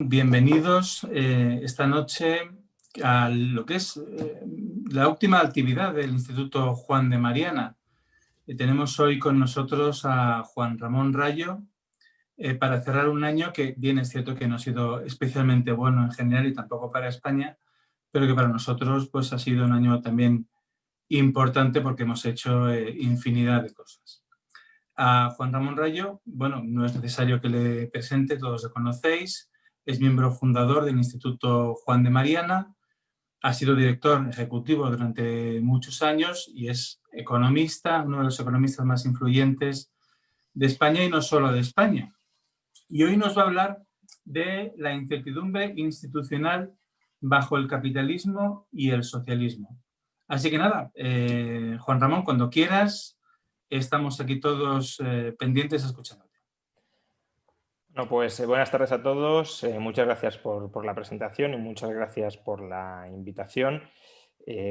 bienvenidos esta noche a lo que es la última actividad del Instituto Juan de Mariana. Tenemos hoy con nosotros a Juan Ramón Rayo para cerrar un año que bien es cierto que no ha sido especialmente bueno en general y tampoco para España, pero que para nosotros pues, ha sido un año también importante porque hemos hecho infinidad de cosas. A Juan Ramón Rayo, bueno, no es necesario que le presente, todos lo conocéis. Es miembro fundador del Instituto Juan de Mariana, ha sido director ejecutivo durante muchos años y es economista, uno de los economistas más influyentes de España y no solo de España. Y hoy nos va a hablar de la incertidumbre institucional bajo el capitalismo y el socialismo. Así que nada, Juan Ramón, cuando quieras, estamos aquí todos pendientes escuchándote. Bueno, pues buenas tardes a todos. Muchas gracias por la presentación y muchas gracias por la invitación.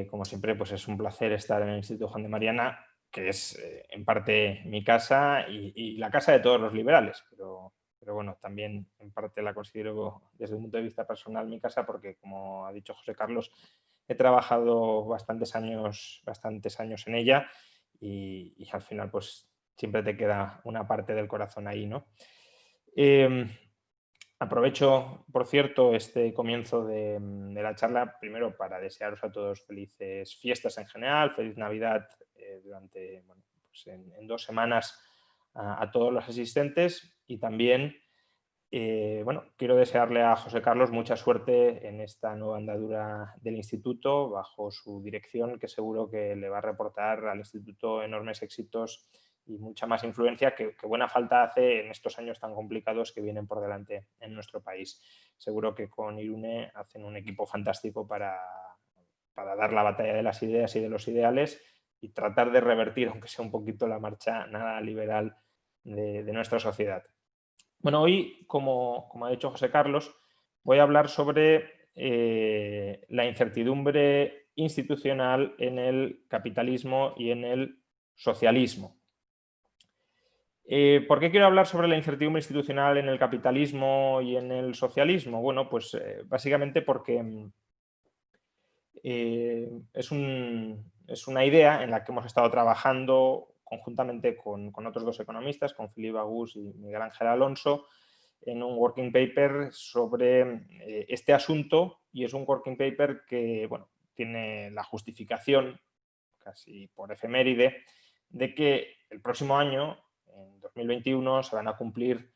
Como siempre, pues es un placer estar en el Instituto Juan de Mariana, que es en parte mi casa y la casa de todos los liberales, pero bueno, también en parte la considero desde un punto de vista personal mi casa porque, como ha dicho José Carlos, he trabajado bastantes años en ella y al final pues siempre te queda una parte del corazón ahí, ¿no? Aprovecho, por cierto, este comienzo de la charla, primero para desearos a todos felices fiestas en general, feliz Navidad durante, bueno, pues en 2 semanas a todos los asistentes y también, bueno, quiero desearle a José Carlos mucha suerte en esta nueva andadura del instituto bajo su dirección, que seguro que le va a reportar al instituto enormes éxitos y mucha más influencia que buena falta hace en estos años tan complicados que vienen por delante en nuestro país. Seguro que con Irune hacen un equipo fantástico para dar la batalla de las ideas y de los ideales y tratar de revertir, aunque sea un poquito, la marcha nada liberal de nuestra sociedad. Bueno, hoy, como ha dicho José Carlos, voy a hablar sobre la incertidumbre institucional en el capitalismo y en el socialismo. ¿Por qué quiero hablar sobre la incertidumbre institucional en el capitalismo y en el socialismo? Bueno, pues básicamente porque es una idea en la que hemos estado trabajando conjuntamente con otros 2 economistas, con Philippe Agoust y Miguel Ángel Alonso, en un working paper sobre este asunto, y es un working paper que, bueno, tiene la justificación, casi por efeméride, de que el próximo año, en 2021, se van a cumplir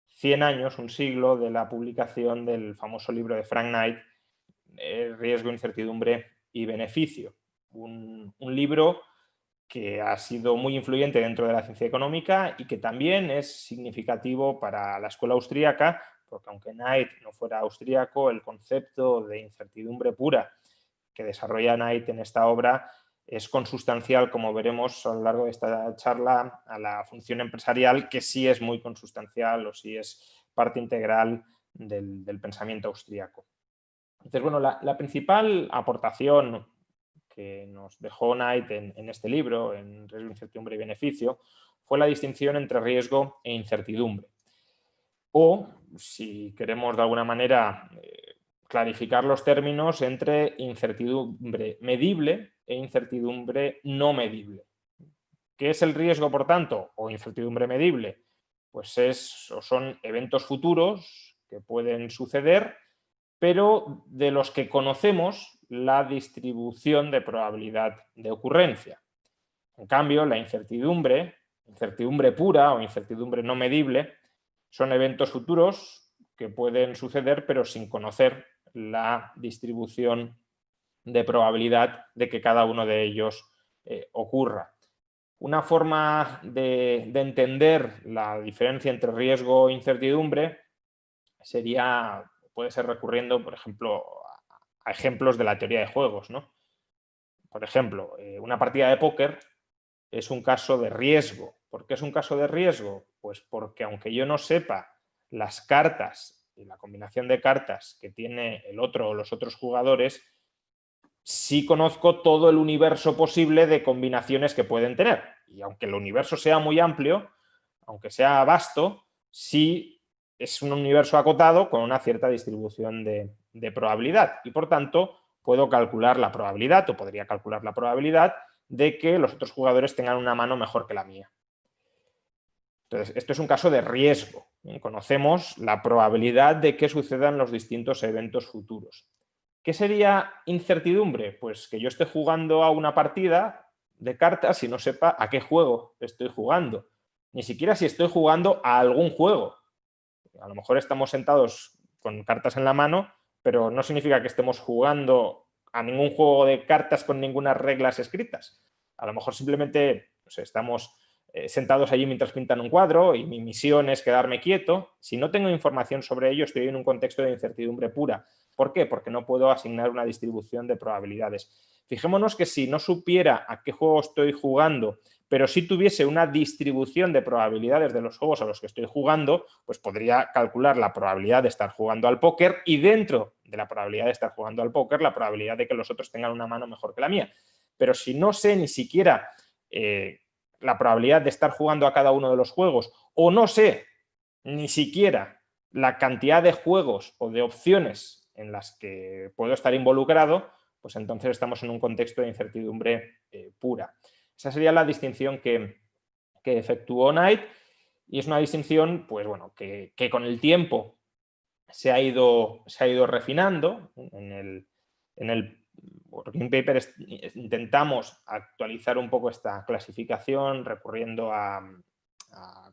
100 años, un siglo, de la publicación del famoso libro de Frank Knight, Riesgo, Incertidumbre y Beneficio. Un libro que ha sido muy influyente dentro de la ciencia económica y que también es significativo para la escuela austríaca, porque aunque Knight no fuera austríaco, el concepto de incertidumbre pura que desarrolla Knight en esta obra es consustancial, como veremos a lo largo de esta charla, a la función empresarial, que sí es muy consustancial o sí es parte integral del pensamiento austríaco. Entonces, bueno, la principal aportación que nos dejó Knight en este libro, en Riesgo, Incertidumbre y Beneficio, fue la distinción entre riesgo e incertidumbre. O, si queremos de alguna manera clarificar los términos, entre incertidumbre medible e incertidumbre no medible. ¿Qué es el riesgo, por tanto, o incertidumbre medible? Pues son eventos futuros que pueden suceder, pero de los que conocemos la distribución de probabilidad de ocurrencia. En cambio, la incertidumbre pura o incertidumbre no medible, son eventos futuros que pueden suceder, pero sin conocer la distribución de probabilidad de que cada uno de ellos ocurra. Una forma de entender la diferencia entre riesgo e incertidumbre puede ser recurriendo, por ejemplo, a ejemplos de la teoría de juegos, ¿no? Por ejemplo, una partida de póker es un caso de riesgo. ¿Por qué es un caso de riesgo? Pues porque aunque yo no sepa las cartas y la combinación de cartas que tiene el otro o los otros jugadores, sí conozco todo el universo posible de combinaciones que pueden tener. Y aunque el universo sea muy amplio, aunque sea vasto, sí es un universo acotado con una cierta distribución de probabilidad y, por tanto, puedo calcular la probabilidad, o podría calcular la probabilidad, de que los otros jugadores tengan una mano mejor que la mía. Entonces, esto es un caso de riesgo. Conocemos la probabilidad de que sucedan los distintos eventos futuros. ¿Qué sería incertidumbre? Pues que yo esté jugando a una partida de cartas y no sepa a qué juego estoy jugando. Ni siquiera si estoy jugando a algún juego. A lo mejor estamos sentados con cartas en la mano, pero no significa que estemos jugando a ningún juego de cartas con ninguna reglas escritas. A lo mejor simplemente, no sé, estamos sentados allí mientras pintan un cuadro y mi misión es quedarme quieto. Si no tengo información sobre ello, estoy en un contexto de incertidumbre pura. ¿Por qué? Porque no puedo asignar una distribución de probabilidades. Fijémonos que si no supiera a qué juego estoy jugando, pero si tuviese una distribución de probabilidades de los juegos a los que estoy jugando, pues podría calcular la probabilidad de estar jugando al póker y dentro de la probabilidad de estar jugando al póker, la probabilidad de que los otros tengan una mano mejor que la mía. Pero si no sé ni siquiera la probabilidad de estar jugando a cada uno de los juegos, o no sé ni siquiera la cantidad de juegos o de opciones en las que puedo estar involucrado, pues entonces estamos en un contexto de incertidumbre pura. Esa sería la distinción que efectuó Knight, y es una distinción, pues bueno, que con el tiempo se ha ido refinando. En el working paper intentamos actualizar un poco esta clasificación recurriendo a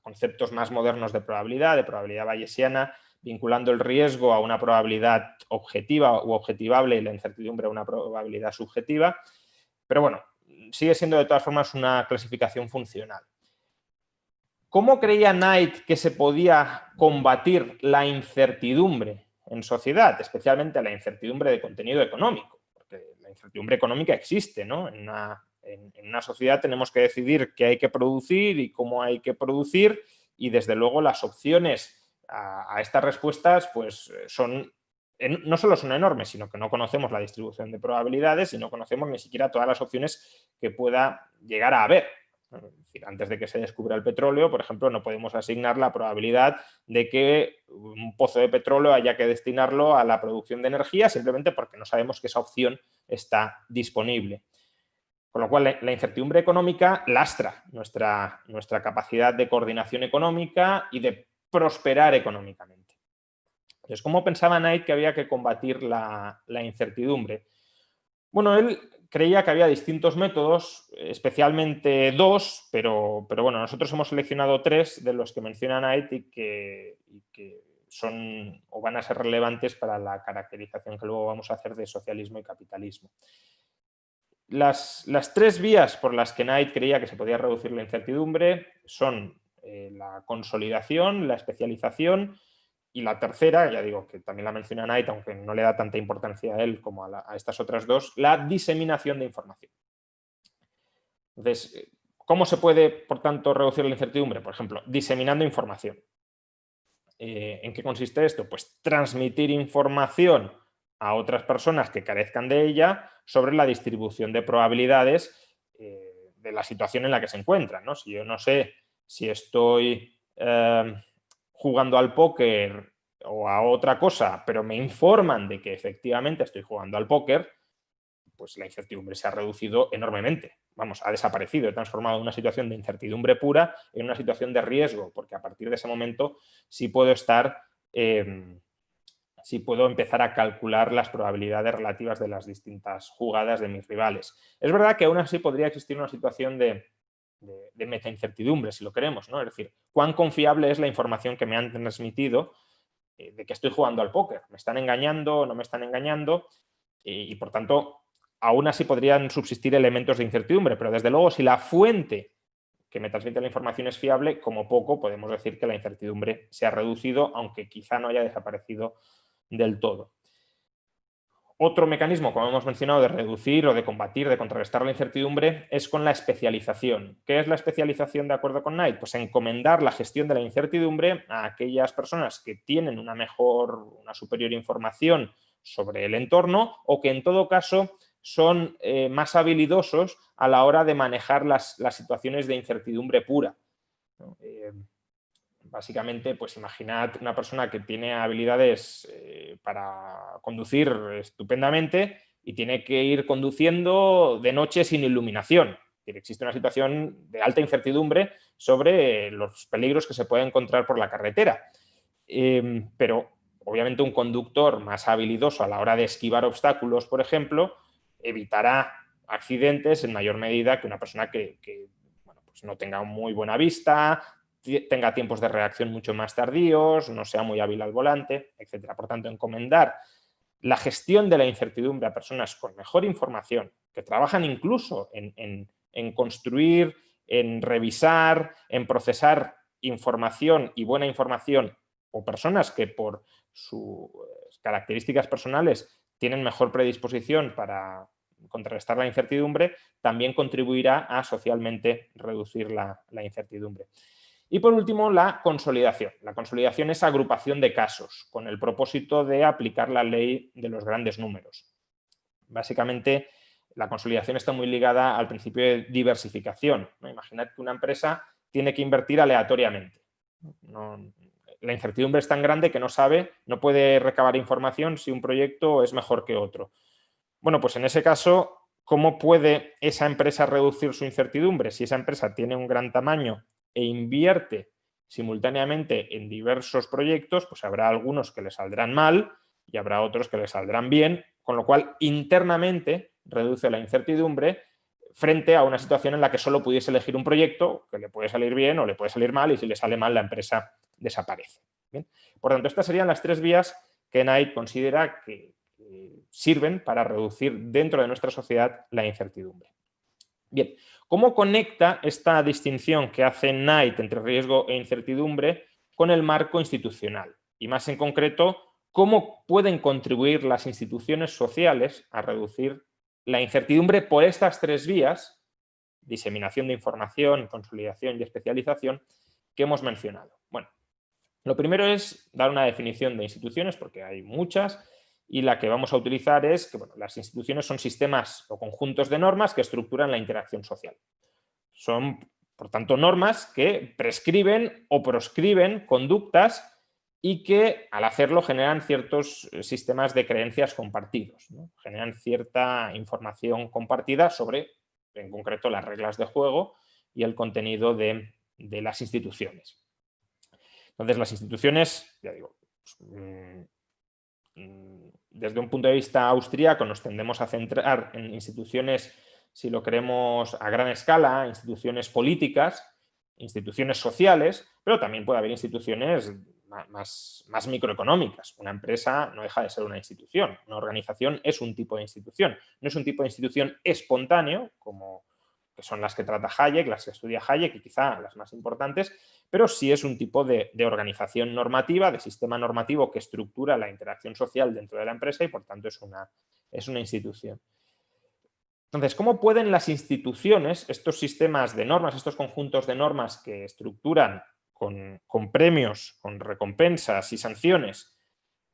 conceptos más modernos de probabilidad bayesiana, vinculando el riesgo a una probabilidad objetiva u objetivable y la incertidumbre a una probabilidad subjetiva. Pero bueno, sigue siendo de todas formas una clasificación funcional. ¿Cómo creía Knight que se podía combatir la incertidumbre en sociedad, especialmente la incertidumbre de contenido económico? Porque la incertidumbre económica existe, ¿no? En una sociedad tenemos que decidir qué hay que producir y cómo hay que producir, y desde luego las opciones a estas respuestas pues no solo son enormes, sino que no conocemos la distribución de probabilidades y no conocemos ni siquiera todas las opciones que pueda llegar a haber. Es decir, antes de que se descubra el petróleo, por ejemplo, no podemos asignar la probabilidad de que un pozo de petróleo haya que destinarlo a la producción de energía, simplemente porque no sabemos que esa opción está disponible. Con lo cual, la incertidumbre económica lastra nuestra capacidad de coordinación económica y de prosperar económicamente. Entonces, ¿cómo pensaba Knight que había que combatir la incertidumbre? Bueno, él creía que había distintos métodos, especialmente dos, pero bueno, nosotros hemos seleccionado tres de los que menciona Knight y que son o van a ser relevantes para la caracterización que luego vamos a hacer de socialismo y capitalismo. Las tres vías por las que Knight creía que se podía reducir la incertidumbre son la consolidación, la especialización, y la tercera, ya digo que también la menciona Knight, aunque no le da tanta importancia a él como a estas otras dos, la diseminación de información. Entonces, ¿cómo se puede, por tanto, reducir la incertidumbre? Por ejemplo, diseminando información. ¿En qué consiste esto? Pues transmitir información a otras personas que carezcan de ella sobre la distribución de probabilidades de la situación en la que se encuentran, ¿no? Si yo no sé si estoy jugando al póker o a otra cosa, pero me informan de que efectivamente estoy jugando al póker, pues la incertidumbre se ha reducido enormemente. Vamos, ha desaparecido, he transformado una situación de incertidumbre pura en una situación de riesgo, porque a partir de ese momento sí puedo sí puedo empezar a calcular las probabilidades relativas de las distintas jugadas de mis rivales. Es verdad que aún así podría existir una situación de metaincertidumbre, si lo queremos, ¿no? Es decir, cuán confiable es la información que me han transmitido de que estoy jugando al póker. ¿Me están engañando o no me están engañando? Y por tanto, aún así podrían subsistir elementos de incertidumbre, pero desde luego si la fuente que me transmite la información es fiable, como poco podemos decir que la incertidumbre se ha reducido, aunque quizá no haya desaparecido del todo. Otro mecanismo, como hemos mencionado, de reducir o de combatir, de contrarrestar la incertidumbre es con la especialización. ¿Qué es la especialización de acuerdo con Knight? Pues encomendar la gestión de la incertidumbre a aquellas personas que tienen una superior información sobre el entorno o que en todo caso son más habilidosos a la hora de manejar las situaciones de incertidumbre pura, ¿no? Básicamente, pues imaginad una persona que tiene habilidades para conducir estupendamente y tiene que ir conduciendo de noche sin iluminación. Es decir, existe una situación de alta incertidumbre sobre los peligros que se puede encontrar por la carretera. Pero, obviamente, un conductor más habilidoso a la hora de esquivar obstáculos, por ejemplo, evitará accidentes en mayor medida que una persona que bueno, pues no tenga muy buena vista, tenga tiempos de reacción mucho más tardíos, no sea muy hábil al volante, etc. Por tanto, encomendar la gestión de la incertidumbre a personas con mejor información, que trabajan incluso en construir, en revisar, en procesar información y buena información, o personas que por sus características personales tienen mejor predisposición para contrarrestar la incertidumbre, también contribuirá a socialmente reducir la incertidumbre. Y por último, la consolidación. La consolidación es agrupación de casos con el propósito de aplicar la ley de los grandes números. Básicamente, la consolidación está muy ligada al principio de diversificación, ¿no? Imaginad que una empresa tiene que invertir aleatoriamente. La incertidumbre es tan grande que no puede recabar información si un proyecto es mejor que otro. Bueno, pues en ese caso, ¿cómo puede esa empresa reducir su incertidumbre? Si esa empresa tiene un gran tamaño e invierte simultáneamente en diversos proyectos, pues habrá algunos que le saldrán mal y habrá otros que le saldrán bien, con lo cual internamente reduce la incertidumbre frente a una situación en la que solo pudiese elegir un proyecto que le puede salir bien o le puede salir mal, y si le sale mal la empresa desaparece. ¿Bien? Por tanto, estas serían las 3 vías que Knight considera que sirven para reducir dentro de nuestra sociedad la incertidumbre. Bien, ¿cómo conecta esta distinción que hace Knight entre riesgo e incertidumbre con el marco institucional? Y más en concreto, ¿cómo pueden contribuir las instituciones sociales a reducir la incertidumbre por estas 3 vías, diseminación de información, consolidación y especialización, que hemos mencionado? Bueno, lo primero es dar una definición de instituciones, porque hay muchas, y la que vamos a utilizar es que las instituciones son sistemas o conjuntos de normas que estructuran la interacción social. Son, por tanto, normas que prescriben o proscriben conductas y que, al hacerlo, generan ciertos sistemas de creencias compartidos, ¿no? Generan cierta información compartida sobre, en concreto, las reglas de juego y el contenido de las instituciones. Entonces, las instituciones, ya digo, desde un punto de vista austríaco nos tendemos a centrar en instituciones, si lo queremos a gran escala, instituciones políticas, instituciones sociales, pero también puede haber instituciones más microeconómicas. Una empresa no deja de ser una institución. Una organización es un tipo de institución. No es un tipo de institución espontáneo, como que son las que trata Hayek, las que estudia Hayek, y quizá las más importantes, pero sí es un tipo de organización normativa, de sistema normativo que estructura la interacción social dentro de la empresa y, por tanto, es una institución. Entonces, ¿cómo pueden las instituciones, estos sistemas de normas, estos conjuntos de normas que estructuran con premios, con recompensas y sanciones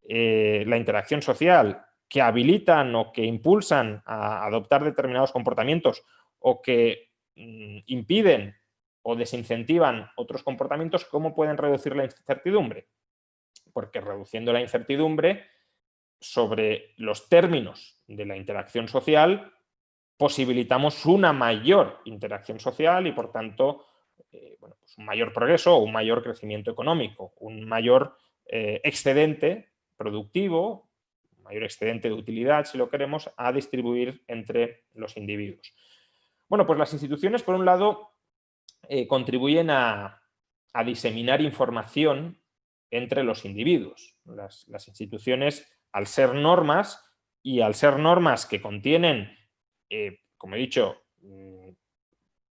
la interacción social, que habilitan o que impulsan a adoptar determinados comportamientos o que impiden o desincentivan otros comportamientos, ¿cómo pueden reducir la incertidumbre? Porque reduciendo la incertidumbre sobre los términos de la interacción social, posibilitamos una mayor interacción social y, por tanto, pues un mayor progreso o un mayor crecimiento económico, un mayor excedente productivo, un mayor excedente de utilidad, si lo queremos, a distribuir entre los individuos. Bueno, pues las instituciones, por un lado, contribuyen a diseminar información entre los individuos. Las instituciones, al ser normas y al ser normas que contienen, como he dicho,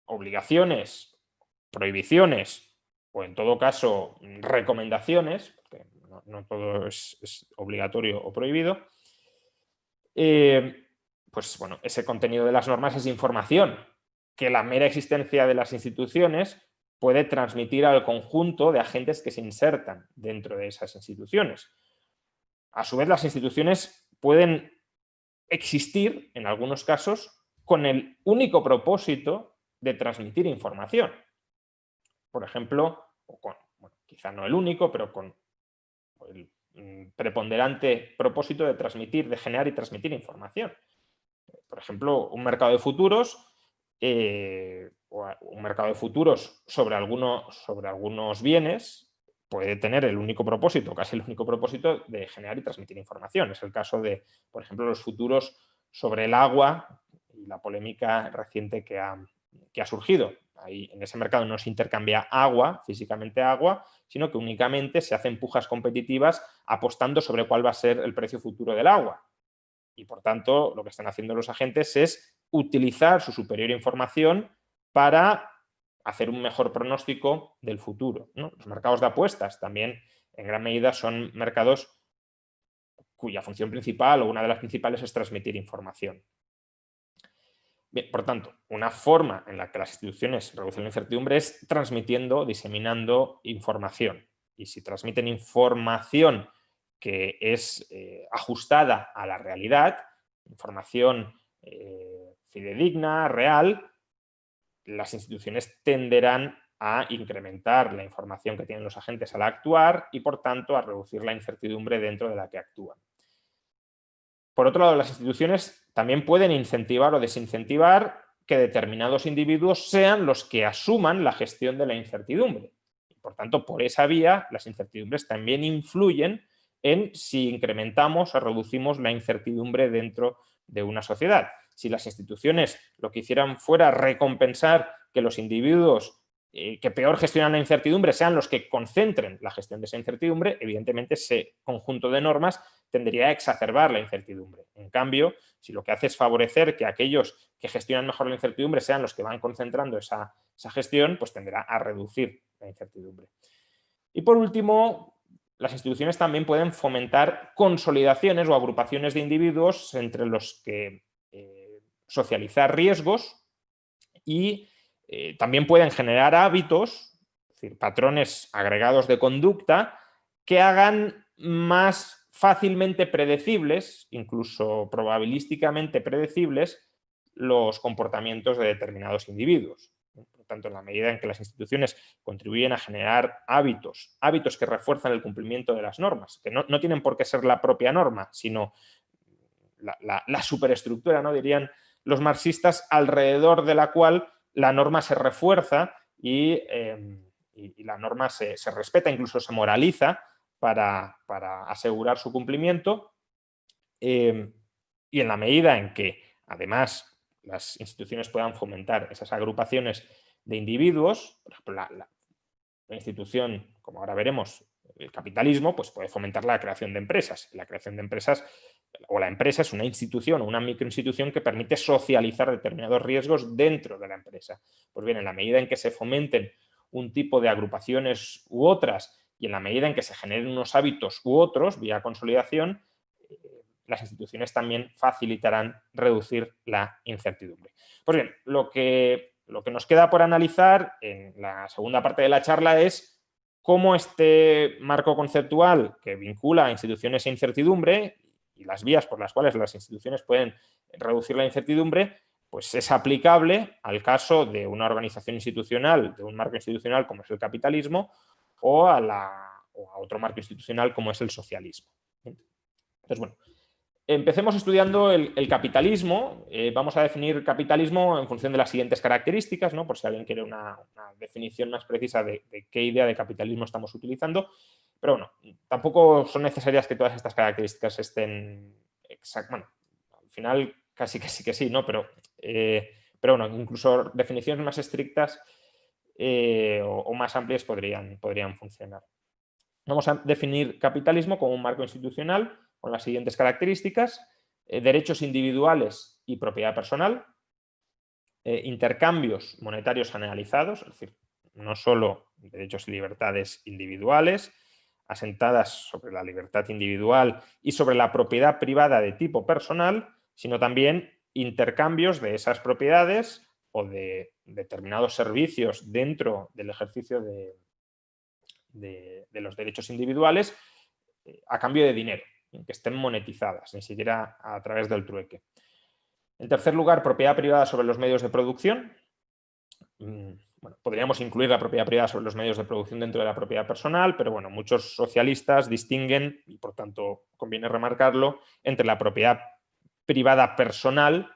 obligaciones, prohibiciones o, en todo caso, recomendaciones, porque no todo es obligatorio o prohibido, pues bueno, ese contenido de las normas es información que la mera existencia de las instituciones puede transmitir al conjunto de agentes que se insertan dentro de esas instituciones. A su vez, las instituciones pueden existir, en algunos casos, con el único propósito de transmitir información. Por ejemplo, quizá no el único, pero con el preponderante propósito de transmitir, de generar y transmitir información. Por ejemplo, un mercado de futuros, sobre algunos bienes puede tener el único propósito, casi el único propósito, de generar y transmitir información. Es el caso de, por ejemplo, los futuros sobre el agua y la polémica reciente que ha surgido. Ahí, en ese mercado no se intercambia agua, físicamente agua, sino que únicamente se hacen pujas competitivas apostando sobre cuál va a ser el precio futuro del agua. Y, por tanto, lo que están haciendo los agentes es utilizar su superior información para hacer un mejor pronóstico del futuro, ¿no? Los mercados de apuestas también, en gran medida, son mercados cuya función principal o una de las principales es transmitir información. Bien, por tanto, una forma en la que las instituciones reducen la incertidumbre es transmitiendo, diseminando información. Y si transmiten información que es ajustada a la realidad, información fidedigna, real, las instituciones tenderán a incrementar la información que tienen los agentes al actuar y, por tanto, a reducir la incertidumbre dentro de la que actúan. Por otro lado, las instituciones también pueden incentivar o desincentivar que determinados individuos sean los que asuman la gestión de la incertidumbre. Por tanto, por esa vía, las incertidumbres también influyen en si incrementamos o reducimos la incertidumbre dentro de una sociedad. Si las instituciones lo que hicieran fuera recompensar que los individuos que peor gestionan la incertidumbre sean los que concentren la gestión de esa incertidumbre, evidentemente ese conjunto de normas tendería a exacerbar la incertidumbre. En cambio, si lo que hace es favorecer que aquellos que gestionan mejor la incertidumbre sean los que van concentrando esa gestión, pues tenderá a reducir la incertidumbre. Y por último, las instituciones también pueden fomentar consolidaciones o agrupaciones de individuos entre los que socializar riesgos y también pueden generar hábitos, es decir, patrones agregados de conducta que hagan más fácilmente predecibles, incluso probabilísticamente predecibles, los comportamientos de determinados individuos. Por tanto, en la medida en que las instituciones contribuyen a generar hábitos que refuerzan el cumplimiento de las normas, que no tienen por qué ser la propia norma, sino la superestructura, ¿no?, dirían los marxistas, alrededor de la cual la norma se refuerza y la norma se respeta, incluso se moraliza para asegurar su cumplimiento. Y en la medida en que, además, las instituciones puedan fomentar esas agrupaciones de individuos, por ejemplo, la institución, como ahora veremos, el capitalismo, pues puede fomentar la creación de empresas. La creación de empresas, o la empresa, es una institución o una microinstitución que permite socializar determinados riesgos dentro de la empresa. Pues bien, en la medida en que se fomenten un tipo de agrupaciones u otras y en la medida en que se generen unos hábitos u otros vía consolidación, las instituciones también facilitarán reducir la incertidumbre. Pues bien, lo que nos queda por analizar en la segunda parte de la charla es cómo este marco conceptual que vincula a instituciones e incertidumbre y las vías por las cuales las instituciones pueden reducir la incertidumbre, pues es aplicable al caso de una organización institucional, de un marco institucional como es el capitalismo, o a otro marco institucional como es el socialismo. Entonces, bueno, empecemos estudiando el capitalismo. Vamos a definir capitalismo en función de las siguientes características, ¿no?, por si alguien quiere una definición más precisa de qué idea de capitalismo estamos utilizando. Pero bueno, tampoco son necesarias que todas estas características estén bueno, al final casi que sí, ¿no? Pero bueno, incluso definiciones más estrictas o más amplias podrían funcionar. Vamos a definir capitalismo como un marco institucional con las siguientes características: derechos individuales y propiedad personal, intercambios monetarios generalizados, es decir, no solo derechos y libertades individuales, asentadas sobre la libertad individual y sobre la propiedad privada de tipo personal, sino también intercambios de esas propiedades o de determinados servicios dentro del ejercicio de los derechos individuales a cambio de dinero, que estén monetizadas, ni siquiera a través del trueque. En tercer lugar, propiedad privada sobre los medios de producción. bueno, podríamos incluir la propiedad privada sobre los medios de producción dentro de la propiedad personal, pero bueno, muchos socialistas distinguen, y por tanto conviene remarcarlo, entre la propiedad privada personal,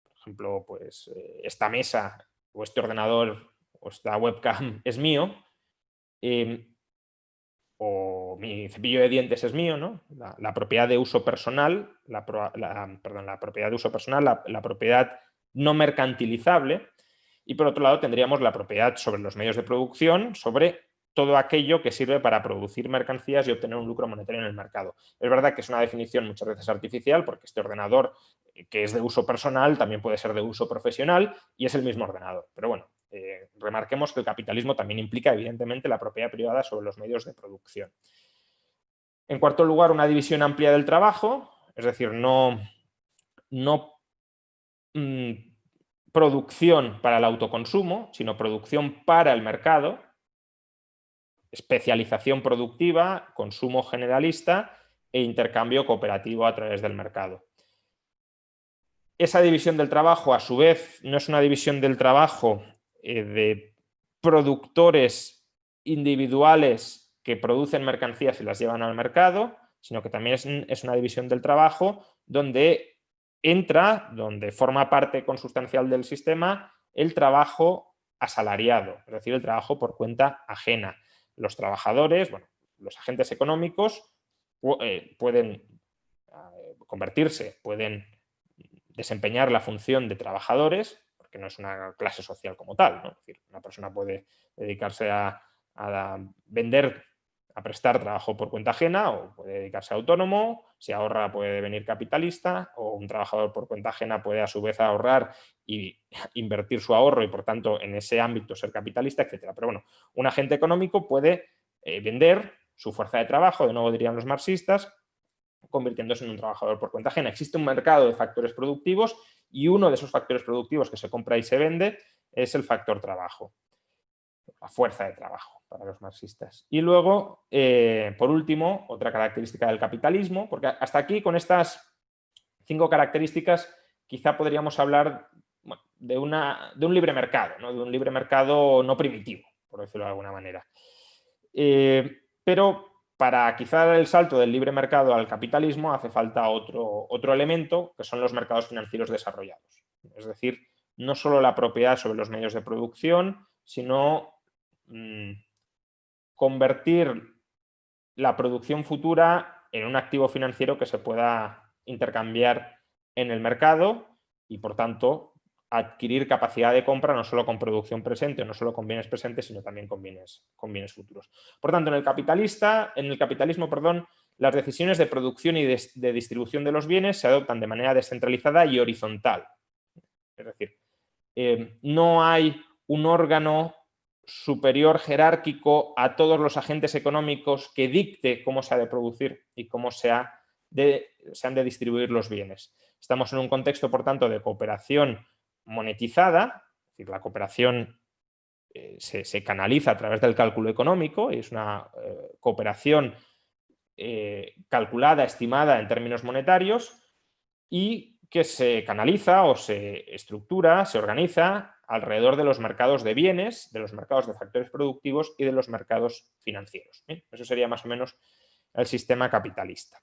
por ejemplo, pues esta mesa o este ordenador o esta webcam es mío, o mi cepillo de dientes es mío, ¿no? La propiedad de uso personal, perdón, la propiedad de uso personal, la propiedad no mercantilizable, y por otro lado tendríamos la propiedad sobre los medios de producción, sobre todo aquello que sirve para producir mercancías y obtener un lucro monetario en el mercado. Es verdad que es una definición muchas veces artificial, porque este ordenador que es de uso personal también puede ser de uso profesional y es el mismo ordenador. Pero bueno, remarquemos que el capitalismo también implica evidentemente la propiedad privada sobre los medios de producción. En cuarto lugar, una división amplia del trabajo, es decir, no producción para el autoconsumo, sino producción para el mercado, especialización productiva, consumo generalista e intercambio cooperativo a través del mercado. Esa división del trabajo, a su vez, no es una división del trabajo de productores individuales que producen mercancías y las llevan al mercado, sino que también es una división del trabajo donde entra, donde forma parte consustancial del sistema, el trabajo asalariado, es decir, el trabajo por cuenta ajena. Los trabajadores, bueno, los agentes económicos pueden convertirse, pueden desempeñar la función de trabajadores, porque no es una clase social como tal, ¿no? Es decir, una persona puede dedicarse a vender, a prestar trabajo por cuenta ajena, o puede dedicarse a autónomo, si ahorra puede devenir capitalista, o un trabajador por cuenta ajena puede a su vez ahorrar y invertir su ahorro y por tanto en ese ámbito ser capitalista, etc. Pero bueno, un agente económico puede vender su fuerza de trabajo, de nuevo dirían los marxistas, convirtiéndose en un trabajador por cuenta ajena. Existe un mercado de factores productivos y uno de esos factores productivos que se compra y se vende es el factor trabajo, la fuerza de trabajo para los marxistas. Y luego, por último, otra característica del capitalismo, porque hasta aquí con estas 5 características quizá podríamos hablar de un libre mercado, ¿no? De un libre mercado no primitivo, por decirlo de alguna manera. Pero para quizá dar el salto del libre mercado al capitalismo hace falta otro elemento, que son los mercados financieros desarrollados. Es decir, no solo la propiedad sobre los medios de producción, sino convertir la producción futura en un activo financiero que se pueda intercambiar en el mercado y, por tanto, adquirir capacidad de compra no solo con producción presente, no solo con bienes presentes, sino también con bienes futuros. Por tanto, en el capitalismo, las decisiones de producción y de distribución de los bienes se adoptan de manera descentralizada y horizontal. Es decir, no hay un órgano superior jerárquico a todos los agentes económicos que dicte cómo se ha de producir y cómo se han de distribuir los bienes. Estamos en un contexto, por tanto, de cooperación monetizada, es decir, la cooperación se canaliza a través del cálculo económico y es una cooperación calculada, estimada en términos monetarios y que se canaliza o se estructura, se organiza alrededor de los mercados de bienes, de los mercados de factores productivos y de los mercados financieros. ¿Bien? Eso sería más o menos el sistema capitalista.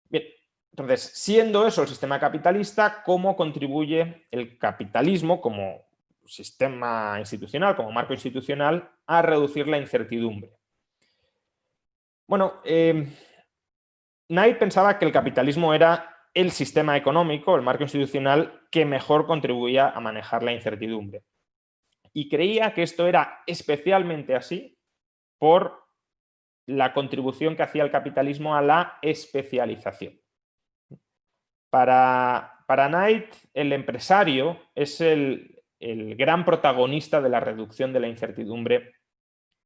Bien, entonces, siendo eso el sistema capitalista, ¿cómo contribuye el capitalismo como sistema institucional, como marco institucional, a reducir la incertidumbre? Bueno, Knight pensaba que el capitalismo era el sistema económico, el marco institucional, que mejor contribuía a manejar la incertidumbre. Y creía que esto era especialmente así por la contribución que hacía el capitalismo a la especialización. Para Knight, el empresario es el gran protagonista de la reducción de la incertidumbre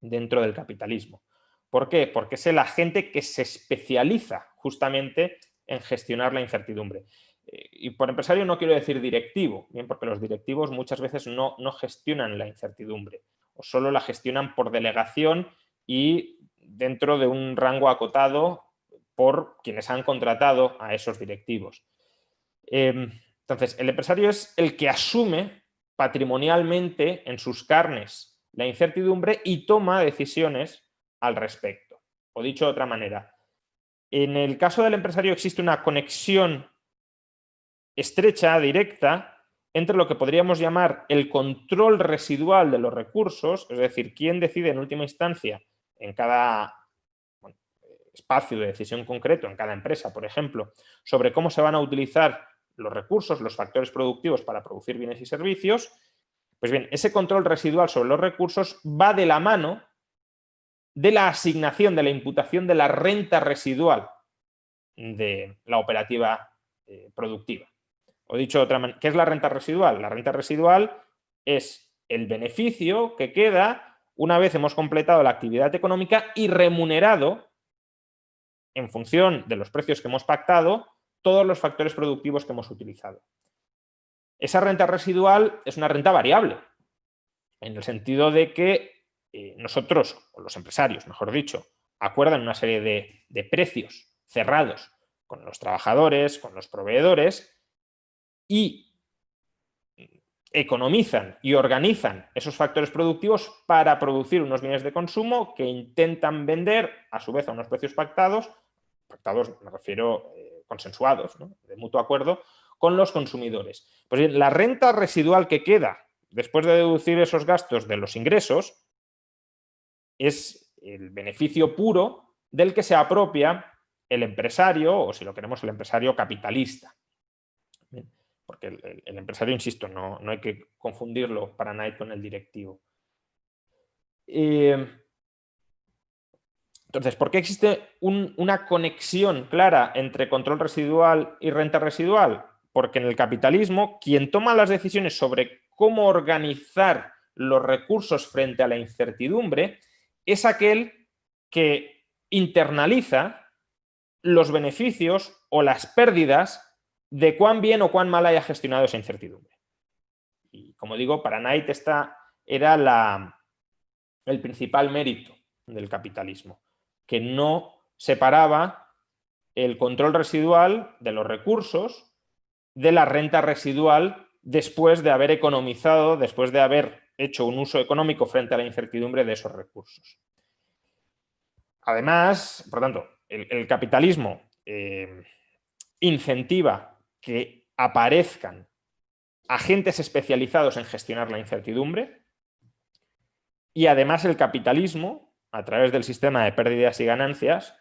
dentro del capitalismo. ¿Por qué? Porque es el agente que se especializa justamente en gestionar la incertidumbre. Y por empresario no quiero decir directivo, bien, porque los directivos muchas veces no gestionan la incertidumbre o solo la gestionan por delegación y dentro de un rango acotado por quienes han contratado a esos directivos. Entonces, el empresario es el que asume patrimonialmente en sus carnes la incertidumbre y toma decisiones al respecto. O dicho de otra manera, en el caso del empresario existe una conexión estrecha, directa, entre lo que podríamos llamar el control residual de los recursos, es decir, quién decide en última instancia en cada espacio de decisión concreto, en cada empresa, por ejemplo, sobre cómo se van a utilizar los recursos, los factores productivos para producir bienes y servicios. Pues bien, ese control residual sobre los recursos va de la mano de la asignación, de la imputación de la renta residual de la operativa productiva. O dicho de otra manera, ¿qué es la renta residual? La renta residual es el beneficio que queda una vez hemos completado la actividad económica y remunerado, en función de los precios que hemos pactado, todos los factores productivos que hemos utilizado. Esa renta residual es una renta variable, en el sentido de que nosotros, o los empresarios, mejor dicho, acuerdan una serie de precios cerrados con los trabajadores, con los proveedores, y economizan y organizan esos factores productivos para producir unos bienes de consumo que intentan vender a su vez a unos precios pactados me refiero consensuados, ¿no?, de mutuo acuerdo, con los consumidores. Pues bien, la renta residual que queda después de deducir esos gastos de los ingresos es el beneficio puro del que se apropia el empresario, o si lo queremos, el empresario capitalista. Bien, porque el empresario, insisto, no hay que confundirlo para nada con el directivo. Entonces, ¿por qué existe una conexión clara entre control residual y renta residual? Porque en el capitalismo, quien toma las decisiones sobre cómo organizar los recursos frente a la incertidumbre es aquel que internaliza los beneficios o las pérdidas de cuán bien o cuán mal haya gestionado esa incertidumbre. Y como digo, para Knight era el principal mérito del capitalismo, que no separaba el control residual de los recursos de la renta residual después de haber economizado, después de haber hecho un uso económico frente a la incertidumbre de esos recursos. Además, por tanto, el capitalismo incentiva que aparezcan agentes especializados en gestionar la incertidumbre y además el capitalismo, a través del sistema de pérdidas y ganancias,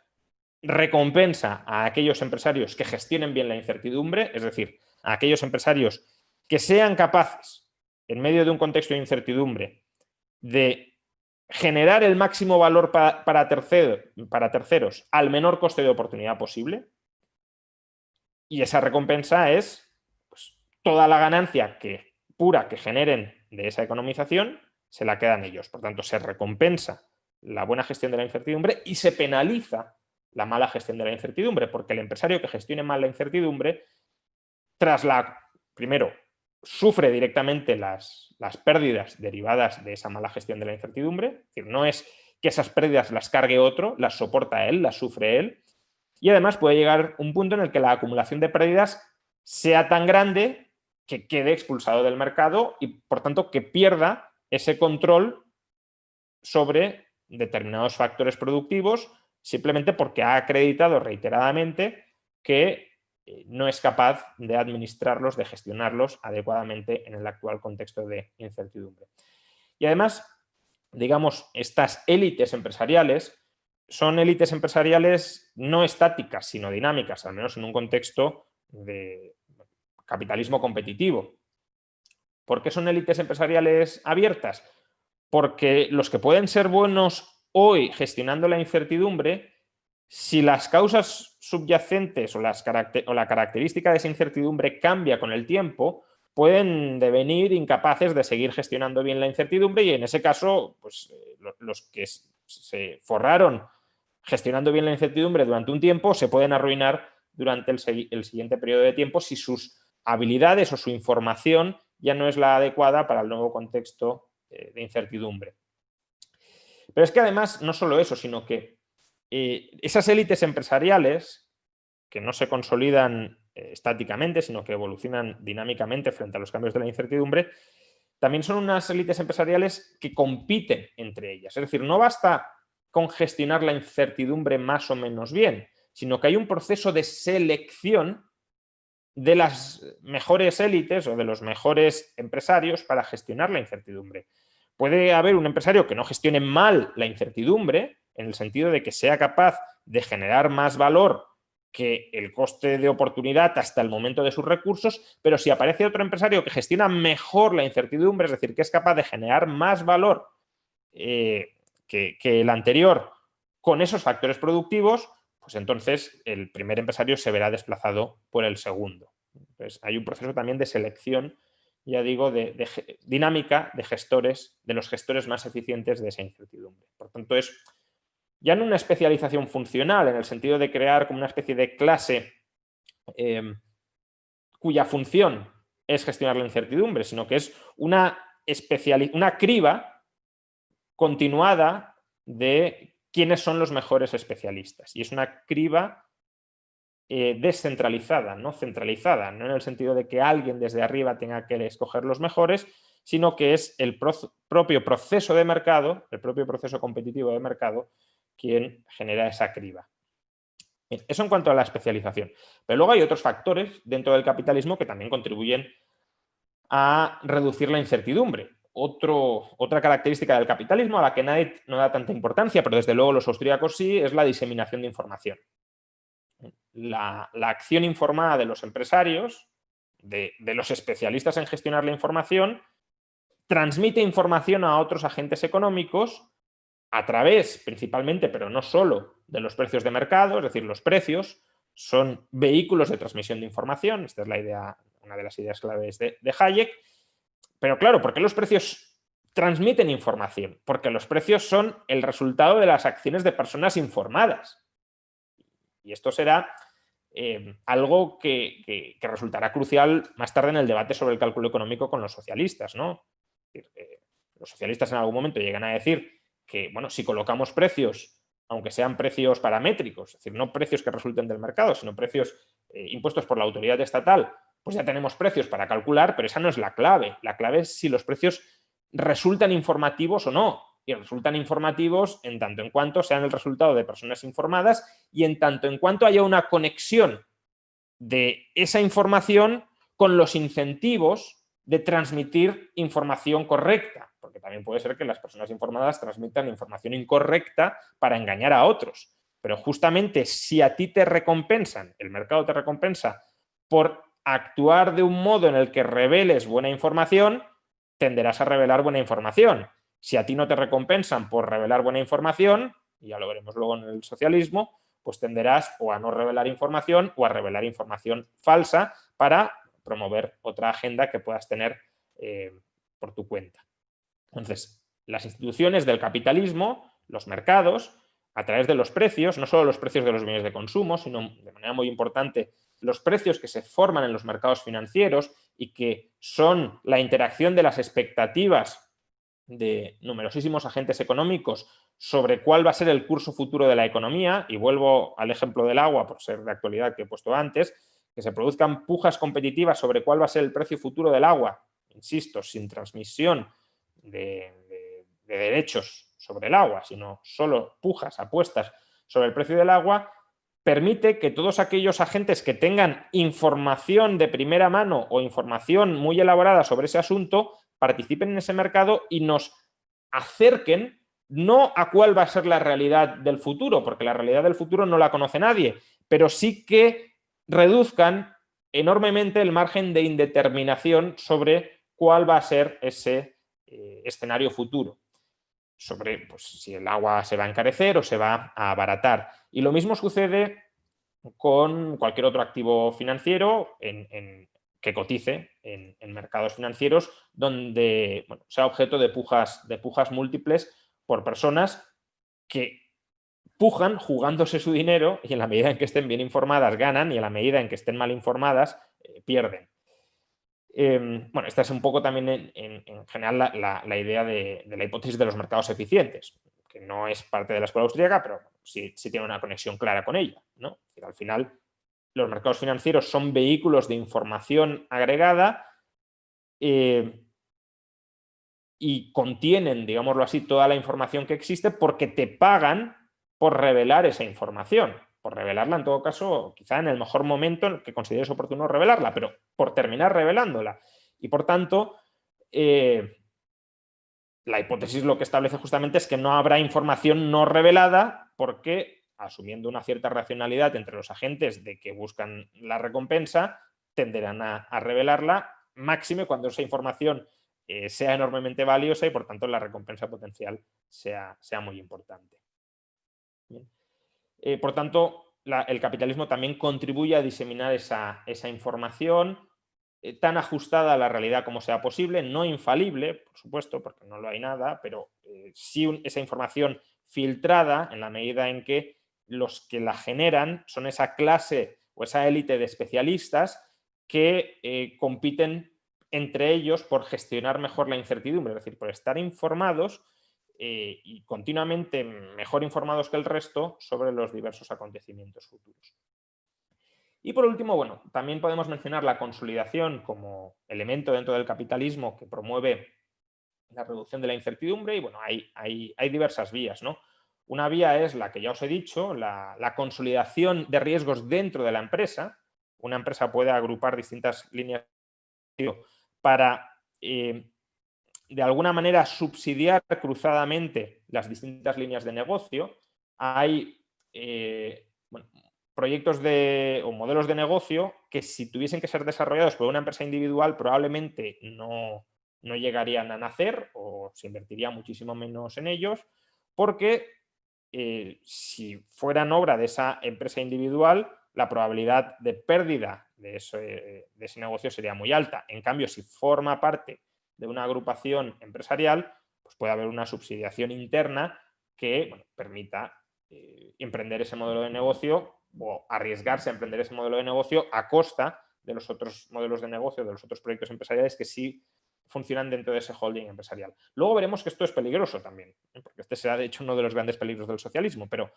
recompensa a aquellos empresarios que gestionen bien la incertidumbre, es decir, a aquellos empresarios que sean capaces, en medio de un contexto de incertidumbre, de generar el máximo valor para terceros al menor coste de oportunidad posible. Y esa recompensa es pues, toda la ganancia pura que generen de esa economización, se la quedan ellos. Por tanto, se recompensa la buena gestión de la incertidumbre y se penaliza la mala gestión de la incertidumbre, porque el empresario que gestione mal la incertidumbre, primero, sufre directamente las pérdidas derivadas de esa mala gestión de la incertidumbre, es decir, no es que esas pérdidas las cargue otro, las soporta él, las sufre él, y además puede llegar un punto en el que la acumulación de pérdidas sea tan grande que quede expulsado del mercado y, por tanto, que pierda ese control sobre determinados factores productivos simplemente porque ha acreditado reiteradamente que no es capaz de administrarlos, de gestionarlos adecuadamente en el actual contexto de incertidumbre. Y además, digamos, estas élites empresariales son élites empresariales no estáticas, sino dinámicas, al menos en un contexto de capitalismo competitivo. ¿Por qué son élites empresariales abiertas? Porque los que pueden ser buenos hoy gestionando la incertidumbre, si las causas subyacentes o la característica de esa incertidumbre cambia con el tiempo, pueden devenir incapaces de seguir gestionando bien la incertidumbre y en ese caso, pues, los que se forraron gestionando bien la incertidumbre durante un tiempo se pueden arruinar durante el siguiente periodo de tiempo si sus habilidades o su información ya no es la adecuada para el nuevo contexto de incertidumbre. Pero es que además no solo eso, sino que esas élites empresariales que no se consolidan estáticamente, sino que evolucionan dinámicamente frente a los cambios de la incertidumbre, también son unas élites empresariales que compiten entre ellas. Es decir, no basta con gestionar la incertidumbre más o menos bien, sino que hay un proceso de selección de las mejores élites o de los mejores empresarios para gestionar la incertidumbre. Puede haber un empresario que no gestione mal la incertidumbre, en el sentido de que sea capaz de generar más valor que el coste de oportunidad hasta el momento de sus recursos, pero si aparece otro empresario que gestiona mejor la incertidumbre, es decir, que es capaz de generar más valor que el anterior con esos factores productivos, pues entonces el primer empresario se verá desplazado por el segundo. Entonces, hay un proceso también de selección, ya digo, de dinámica de gestores, de los gestores más eficientes de esa incertidumbre. Por tanto, es ya no una especialización funcional, en el sentido de crear como una especie de clase cuya función es gestionar la incertidumbre, sino que es una criba continuada de quiénes son los mejores especialistas. Y es una criba descentralizada, no centralizada, no en el sentido de que alguien desde arriba tenga que escoger los mejores, sino que es el propio proceso de mercado, el propio proceso competitivo de mercado, quien genera esa criba. Bien, eso en cuanto a la especialización. Pero luego hay otros factores dentro del capitalismo que también contribuyen a reducir la incertidumbre. Otra característica del capitalismo a la que nadie no da tanta importancia, pero desde luego los austríacos sí, es la diseminación de información. La acción informada de los empresarios, de los especialistas en gestionar la información, transmite información a otros agentes económicos a través, principalmente, pero no solo, de los precios de mercado. Es decir, los precios son vehículos de transmisión de información. Esta es la idea, una de las ideas claves de Hayek. Pero claro, ¿por qué los precios transmiten información? Porque los precios son el resultado de las acciones de personas informadas. Y esto será algo que resultará crucial más tarde en el debate sobre el cálculo económico con los socialistas, ¿no? Los socialistas en algún momento llegan a decir que, bueno, si colocamos precios, aunque sean precios paramétricos, es decir, no precios que resulten del mercado, sino precios impuestos por la autoridad estatal, pues ya tenemos precios para calcular, pero esa no es la clave. La clave es si los precios resultan informativos o no. Y resultan informativos en tanto en cuanto sean el resultado de personas informadas y en tanto en cuanto haya una conexión de esa información con los incentivos de transmitir información correcta, porque también puede ser que las personas informadas transmitan información incorrecta para engañar a otros. Pero justamente si a ti te recompensan, el mercado te recompensa por actuar de un modo en el que reveles buena información, tenderás a revelar buena información. Si a ti no te recompensan por revelar buena información, y ya lo veremos luego en el socialismo, pues tenderás o a no revelar información o a revelar información falsa para promover otra agenda que puedas tener por tu cuenta. Entonces, las instituciones del capitalismo, los mercados, a través de los precios, no solo los precios de los bienes de consumo, sino de manera muy importante los precios que se forman en los mercados financieros y que son la interacción de las expectativas de numerosísimos agentes económicos sobre cuál va a ser el curso futuro de la economía, y vuelvo al ejemplo del agua por ser de actualidad que he puesto antes, que se produzcan pujas competitivas sobre cuál va a ser el precio futuro del agua, insisto, sin transmisión de derechos sobre el agua, sino solo pujas, apuestas sobre el precio del agua, permite que todos aquellos agentes que tengan información de primera mano o información muy elaborada sobre ese asunto participen en ese mercado y nos acerquen no a cuál va a ser la realidad del futuro, porque la realidad del futuro no la conoce nadie, pero sí que reduzcan enormemente el margen de indeterminación sobre cuál va a ser ese escenario futuro, sobre pues, si el agua se va a encarecer o se va a abaratar. Y lo mismo sucede con cualquier otro activo financiero que cotice en mercados financieros donde sea objeto de pujas múltiples por personas que pujan jugándose su dinero, y en la medida en que estén bien informadas ganan y en la medida en que estén mal informadas pierden. Esta es un poco también en general la idea de la hipótesis de los mercados eficientes, que no es parte de la escuela austríaca, pero sí tiene una conexión clara con ella, ¿no? Al final, los mercados financieros son vehículos de información agregada y contienen, digámoslo así, toda la información que existe porque te pagan por revelar esa información. Por revelarla, en todo caso, quizá en el mejor momento en el que consideres oportuno revelarla, pero por terminar revelándola. Y por tanto, la hipótesis lo que establece justamente es que no habrá información no revelada porque, asumiendo una cierta racionalidad entre los agentes de que buscan la recompensa, tenderán a revelarla, máxime cuando esa información sea enormemente valiosa y por tanto la recompensa potencial sea muy importante. Bien. Por tanto, el capitalismo también contribuye a diseminar esa información tan ajustada a la realidad como sea posible, no infalible, por supuesto, porque no lo hay nada, pero sí esa información filtrada en la medida en que los que la generan son esa clase o esa élite de especialistas que compiten entre ellos por gestionar mejor la incertidumbre, es decir, por estar informados y continuamente mejor informados que el resto sobre los diversos acontecimientos futuros. Y por último, bueno, también podemos mencionar la consolidación como elemento dentro del capitalismo que promueve la reducción de la incertidumbre y bueno, hay diversas vías, ¿no? Una vía es la que ya os he dicho, la consolidación de riesgos dentro de la empresa. Una empresa puede agrupar distintas líneas para de alguna manera subsidiar cruzadamente las distintas líneas de negocio. Hay bueno, proyectos o modelos de negocio que si tuviesen que ser desarrollados por una empresa individual probablemente no llegarían a nacer o se invertiría muchísimo menos en ellos porque si fueran obra de esa empresa individual la probabilidad de pérdida de ese negocio sería muy alta. En cambio, si forma parte de una agrupación empresarial, pues puede haber una subsidiación interna que bueno, permita emprender ese modelo de negocio o arriesgarse a emprender ese modelo de negocio a costa de los otros modelos de negocio, de los otros proyectos empresariales que sí funcionan dentro de ese holding empresarial. Luego veremos que esto es peligroso también, porque este será de hecho uno de los grandes peligros del socialismo, pero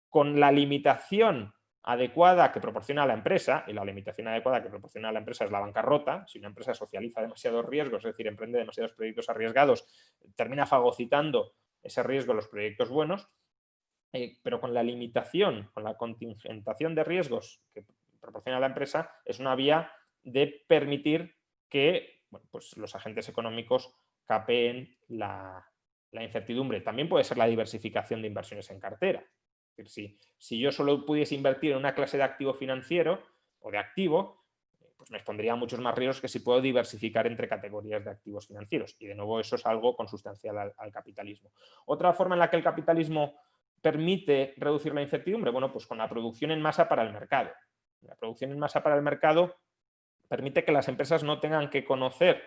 con la limitación adecuada que proporciona la empresa, y la limitación adecuada que proporciona la empresa es la bancarrota, si una empresa socializa demasiados riesgos, es decir, emprende demasiados proyectos arriesgados, termina fagocitando ese riesgo en los proyectos buenos, pero con la limitación, con la contingentación de riesgos que proporciona la empresa, es una vía de permitir que bueno, pues los agentes económicos capeen la incertidumbre. También puede ser la diversificación de inversiones en cartera. Es decir, si yo solo pudiese invertir en una clase de activo financiero o de activo, pues me expondría a muchos más riesgos que si puedo diversificar entre categorías de activos financieros. Y de nuevo eso es algo consustancial al capitalismo. Otra forma en la que el capitalismo permite reducir la incertidumbre, bueno, pues con la producción en masa para el mercado. La producción en masa para el mercado permite que las empresas no tengan que conocer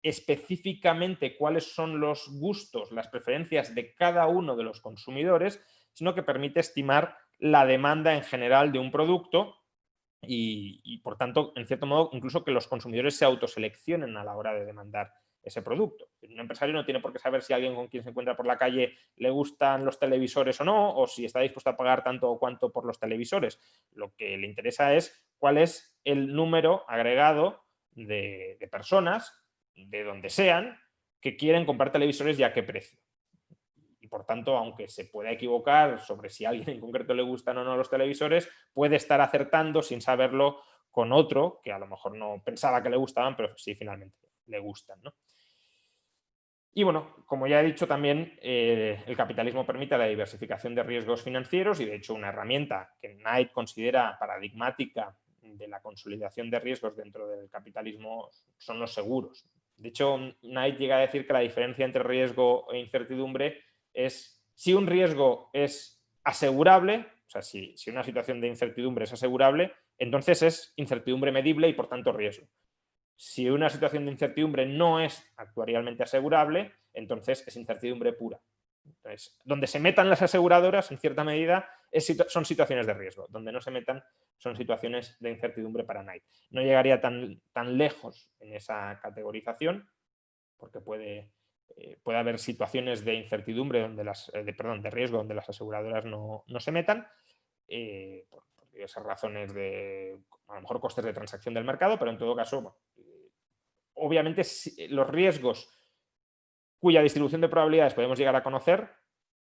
específicamente cuáles son los gustos, las preferencias de cada uno de los consumidores, sino que permite estimar la demanda en general de un producto y por tanto, en cierto modo, incluso que los consumidores se autoseleccionen a la hora de demandar ese producto. Un empresario no tiene por qué saber si a alguien con quien se encuentra por la calle le gustan los televisores o no, o si está dispuesto a pagar tanto o cuánto por los televisores. Lo que le interesa es cuál es el número agregado de personas, de donde sean, que quieren comprar televisores y a qué precio. Y por tanto, aunque se pueda equivocar sobre si a alguien en concreto le gustan o no los televisores, puede estar acertando sin saberlo con otro que a lo mejor no pensaba que le gustaban, pero sí finalmente le gustan, ¿no? Y bueno, como ya he dicho también, el capitalismo permite la diversificación de riesgos financieros y de hecho una herramienta que Knight considera paradigmática de la consolidación de riesgos dentro del capitalismo son los seguros. De hecho, Knight llega a decir que la diferencia entre riesgo e incertidumbre es si un riesgo es asegurable, o sea, si una situación de incertidumbre es asegurable, entonces es incertidumbre medible y por tanto riesgo. Si una situación de incertidumbre no es actuarialmente asegurable, entonces es incertidumbre pura. Entonces, donde se metan las aseguradoras, en cierta medida, son situaciones de riesgo. Donde no se metan son situaciones de incertidumbre para Knight. No llegaría tan lejos en esa categorización, porque puede haber situaciones de incertidumbre, de riesgo, donde las aseguradoras no se metan, por diversas razones de, a lo mejor, costes de transacción del mercado, pero en todo caso, bueno, obviamente los riesgos cuya distribución de probabilidades podemos llegar a conocer,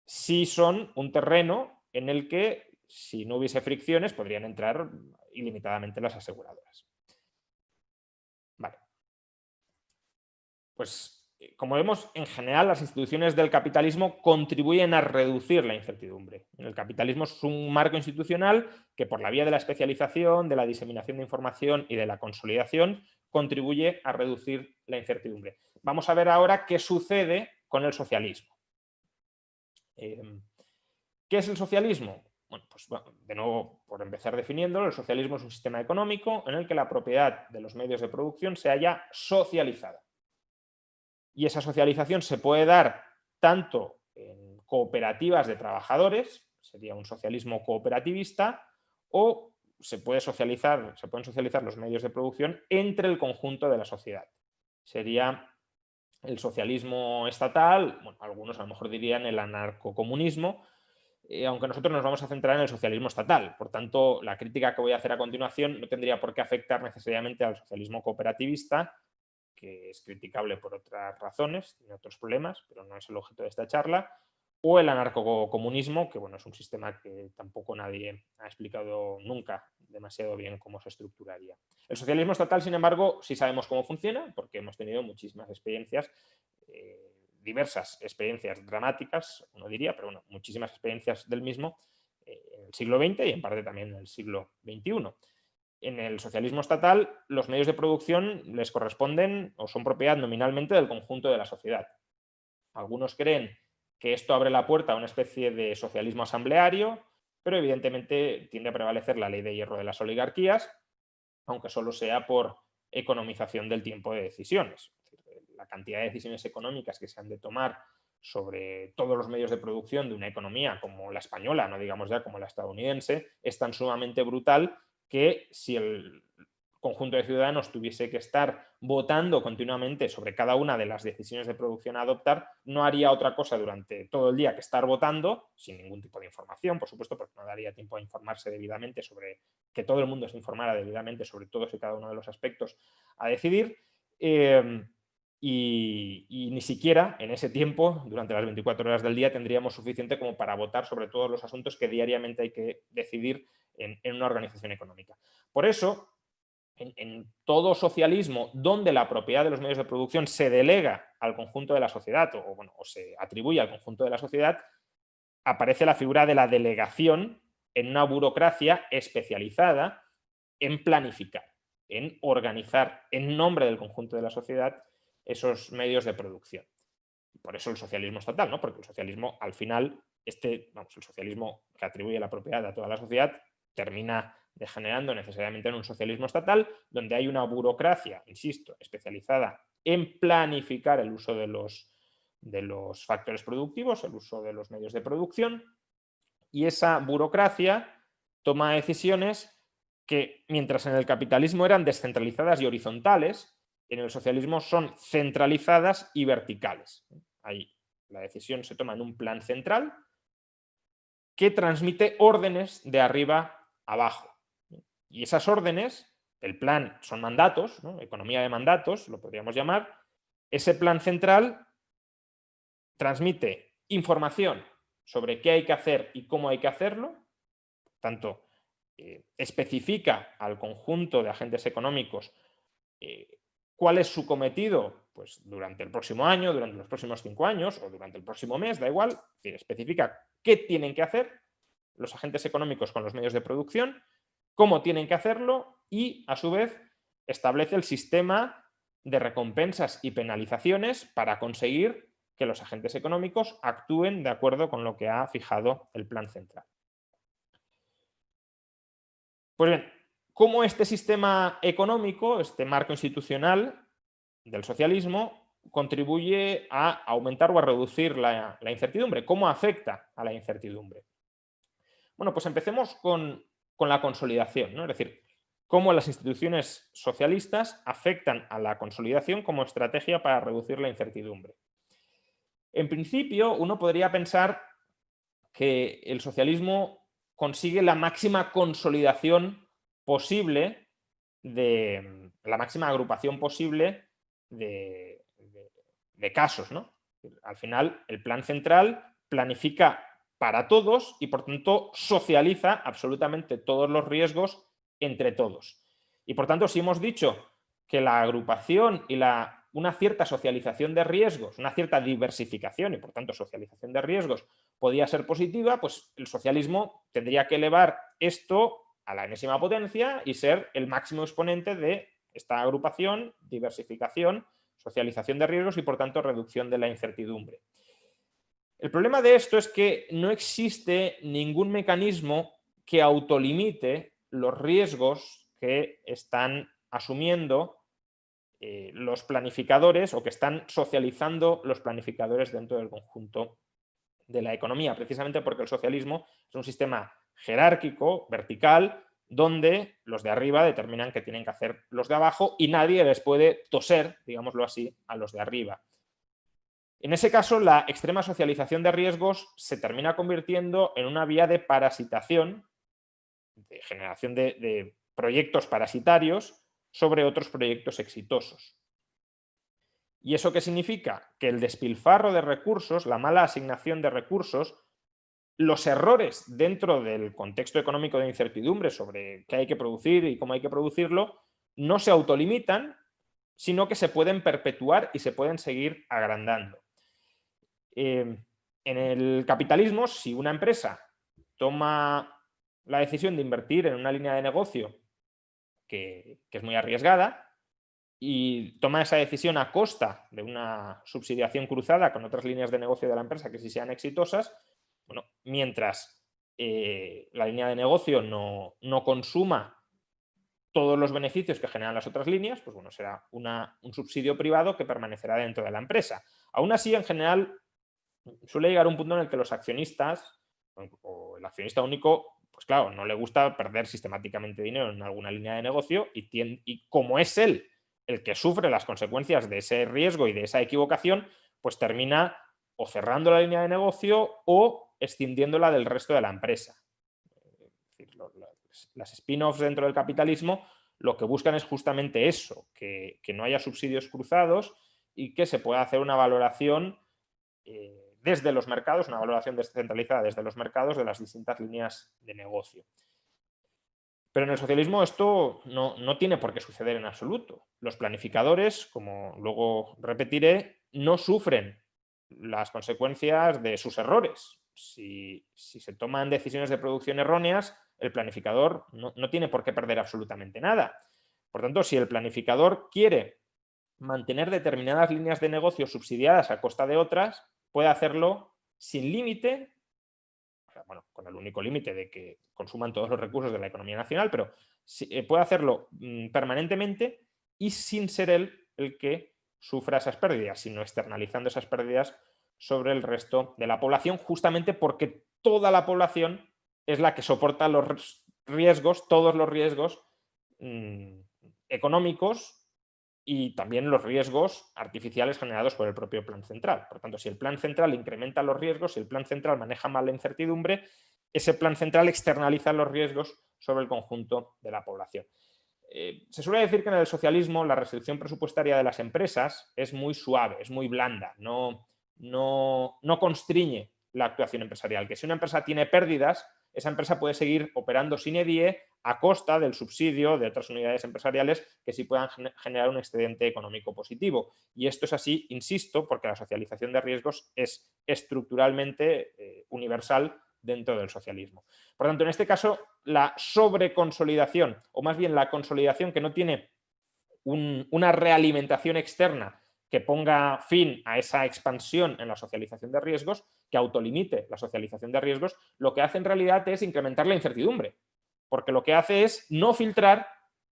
si son un terreno en el que, si no hubiese fricciones, podrían entrar ilimitadamente las aseguradoras. Vale. Pues, como vemos, en general las instituciones del capitalismo contribuyen a reducir la incertidumbre. El capitalismo es un marco institucional que, por la vía de la especialización, de la diseminación de información y de la consolidación, contribuye a reducir la incertidumbre. Vamos a ver ahora qué sucede con el socialismo. ¿Qué es el socialismo? Bueno, pues de nuevo, por empezar definiéndolo, el socialismo es un sistema económico en el que la propiedad de los medios de producción se halla socializada. Y esa socialización se puede dar tanto en cooperativas de trabajadores, sería un socialismo cooperativista, o se pueden socializar los medios de producción entre el conjunto de la sociedad. Sería el socialismo estatal, bueno, algunos a lo mejor dirían el anarcocomunismo, aunque nosotros nos vamos a centrar en el socialismo estatal. Por tanto, la crítica que voy a hacer a continuación no tendría por qué afectar necesariamente al socialismo cooperativista, que es criticable por otras razones, tiene otros problemas, pero no es el objeto de esta charla, o el anarcocomunismo, que bueno, es un sistema que tampoco nadie ha explicado nunca demasiado bien cómo se estructuraría. El socialismo estatal, sin embargo, sí sabemos cómo funciona, porque hemos tenido muchísimas experiencias, diversas experiencias dramáticas, uno diría, pero bueno, muchísimas experiencias del mismo en el siglo XX y en parte también en el siglo XXI. En el socialismo estatal, los medios de producción les corresponden o son propiedad nominalmente del conjunto de la sociedad. Algunos creen que esto abre la puerta a una especie de socialismo asambleario, pero evidentemente tiende a prevalecer la ley de hierro de las oligarquías, aunque solo sea por economización del tiempo de decisiones. La cantidad de decisiones económicas que se han de tomar sobre todos los medios de producción de una economía como la española, no digamos ya como la estadounidense, es tan sumamente brutal que si el conjunto de ciudadanos tuviese que estar votando continuamente sobre cada una de las decisiones de producción a adoptar, no haría otra cosa durante todo el día que estar votando, sin ningún tipo de información, por supuesto, porque no daría tiempo a informarse debidamente sobre, que todo el mundo se informara debidamente sobre todos y cada uno de los aspectos a decidir, y ni siquiera en ese tiempo, durante las 24 horas del día, tendríamos suficiente como para votar sobre todos los asuntos que diariamente hay que decidir en una organización económica. Por eso, en todo socialismo donde la propiedad de los medios de producción se delega al conjunto de la sociedad o se atribuye al conjunto de la sociedad, aparece la figura de la delegación en una burocracia especializada en planificar, en organizar en nombre del conjunto de la sociedad esos medios de producción. Por eso el socialismo estatal, ¿no? Porque el socialismo, al final, el socialismo que atribuye la propiedad a toda la sociedad termina degenerando necesariamente en un socialismo estatal, donde hay una burocracia, insisto, especializada en planificar el uso de los factores productivos, el uso de los medios de producción, y esa burocracia toma decisiones que, mientras en el capitalismo eran descentralizadas y horizontales, en el socialismo son centralizadas y verticales. Ahí la decisión se toma en un plan central que transmite órdenes de arriba a abajo. Y esas órdenes, el plan son mandatos, ¿no? Economía de mandatos, lo podríamos llamar. Ese plan central transmite información sobre qué hay que hacer y cómo hay que hacerlo, tanto especifica al conjunto de agentes económicos cuál es su cometido pues, durante el próximo año, durante los próximos 5 años o durante el próximo mes, da igual, especifica qué tienen que hacer los agentes económicos con los medios de producción, cómo tienen que hacerlo y, a su vez, establece el sistema de recompensas y penalizaciones para conseguir que los agentes económicos actúen de acuerdo con lo que ha fijado el plan central. Pues bien, ¿cómo este sistema económico, este marco institucional del socialismo, contribuye a aumentar o a reducir la incertidumbre? ¿Cómo afecta a la incertidumbre? Bueno, pues empecemos con la consolidación, ¿no? Es decir, cómo las instituciones socialistas afectan a la consolidación como estrategia para reducir la incertidumbre. En principio, uno podría pensar que el socialismo consigue la máxima consolidación posible, la máxima agrupación posible de casos, ¿no? Al final, el plan central planifica para todos y, por tanto, socializa absolutamente todos los riesgos entre todos. Y, por tanto, si hemos dicho que la agrupación y una cierta socialización de riesgos, una cierta diversificación y, por tanto, socialización de riesgos podía ser positiva, pues el socialismo tendría que elevar esto a la enésima potencia y ser el máximo exponente de esta agrupación, diversificación, socialización de riesgos y, por tanto, reducción de la incertidumbre. El problema de esto es que no existe ningún mecanismo que autolimite los riesgos que están asumiendo los planificadores o que están socializando los planificadores dentro del conjunto de la economía, precisamente porque el socialismo es un sistema jerárquico, vertical, donde los de arriba determinan qué tienen que hacer los de abajo y nadie les puede toser, digámoslo así, a los de arriba. En ese caso, la extrema socialización de riesgos se termina convirtiendo en una vía de parasitación, de generación de proyectos parasitarios sobre otros proyectos exitosos. ¿Y eso qué significa? Que el despilfarro de recursos, la mala asignación de recursos, los errores dentro del contexto económico de incertidumbre sobre qué hay que producir y cómo hay que producirlo, no se autolimitan, sino que se pueden perpetuar y se pueden seguir agrandando. En el capitalismo, si una empresa toma la decisión de invertir en una línea de negocio que es muy arriesgada y toma esa decisión a costa de una subsidiación cruzada con otras líneas de negocio de la empresa que sí sean exitosas, bueno, mientras la línea de negocio no consuma todos los beneficios que generan las otras líneas, pues bueno, será un subsidio privado que permanecerá dentro de la empresa. Aún así, en general, suele llegar un punto en el que los accionistas o el accionista único, pues claro, no le gusta perder sistemáticamente dinero en alguna línea de negocio y como es él el que sufre las consecuencias de ese riesgo y de esa equivocación, pues termina o cerrando la línea de negocio o escindiéndola del resto de la empresa. Es decir, las spin-offs dentro del capitalismo lo que buscan es justamente eso, que no haya subsidios cruzados y que se pueda hacer una valoración desde los mercados, una valoración descentralizada desde los mercados de las distintas líneas de negocio. Pero en el socialismo esto no tiene por qué suceder en absoluto. Los planificadores, como luego repetiré, no sufren las consecuencias de sus errores. Si se toman decisiones de producción erróneas, el planificador no tiene por qué perder absolutamente nada. Por tanto, si el planificador quiere mantener determinadas líneas de negocio subsidiadas a costa de otras, puede hacerlo sin límite, bueno, con el único límite de que consuman todos los recursos de la economía nacional, pero puede hacerlo permanentemente y sin ser él el que sufra esas pérdidas, sino externalizando esas pérdidas sobre el resto de la población, justamente porque toda la población es la que soporta los riesgos, todos los riesgos económicos y también los riesgos artificiales generados por el propio plan central. Por tanto, si el plan central incrementa los riesgos, si el plan central maneja mal la incertidumbre, ese plan central externaliza los riesgos sobre el conjunto de la población. Se suele decir que en el socialismo la restricción presupuestaria de las empresas es muy suave, es muy blanda, no constriñe la actuación empresarial, que si una empresa tiene pérdidas, esa empresa puede seguir operando sine die a costa del subsidio de otras unidades empresariales que sí puedan generar un excedente económico positivo. Y esto es así, insisto, porque la socialización de riesgos es estructuralmente universal dentro del socialismo. Por tanto, en este caso, la sobreconsolidación, o más bien la consolidación que no tiene una realimentación externa que ponga fin a esa expansión en la socialización de riesgos, que autolimite la socialización de riesgos, lo que hace en realidad es incrementar la incertidumbre, porque lo que hace es no filtrar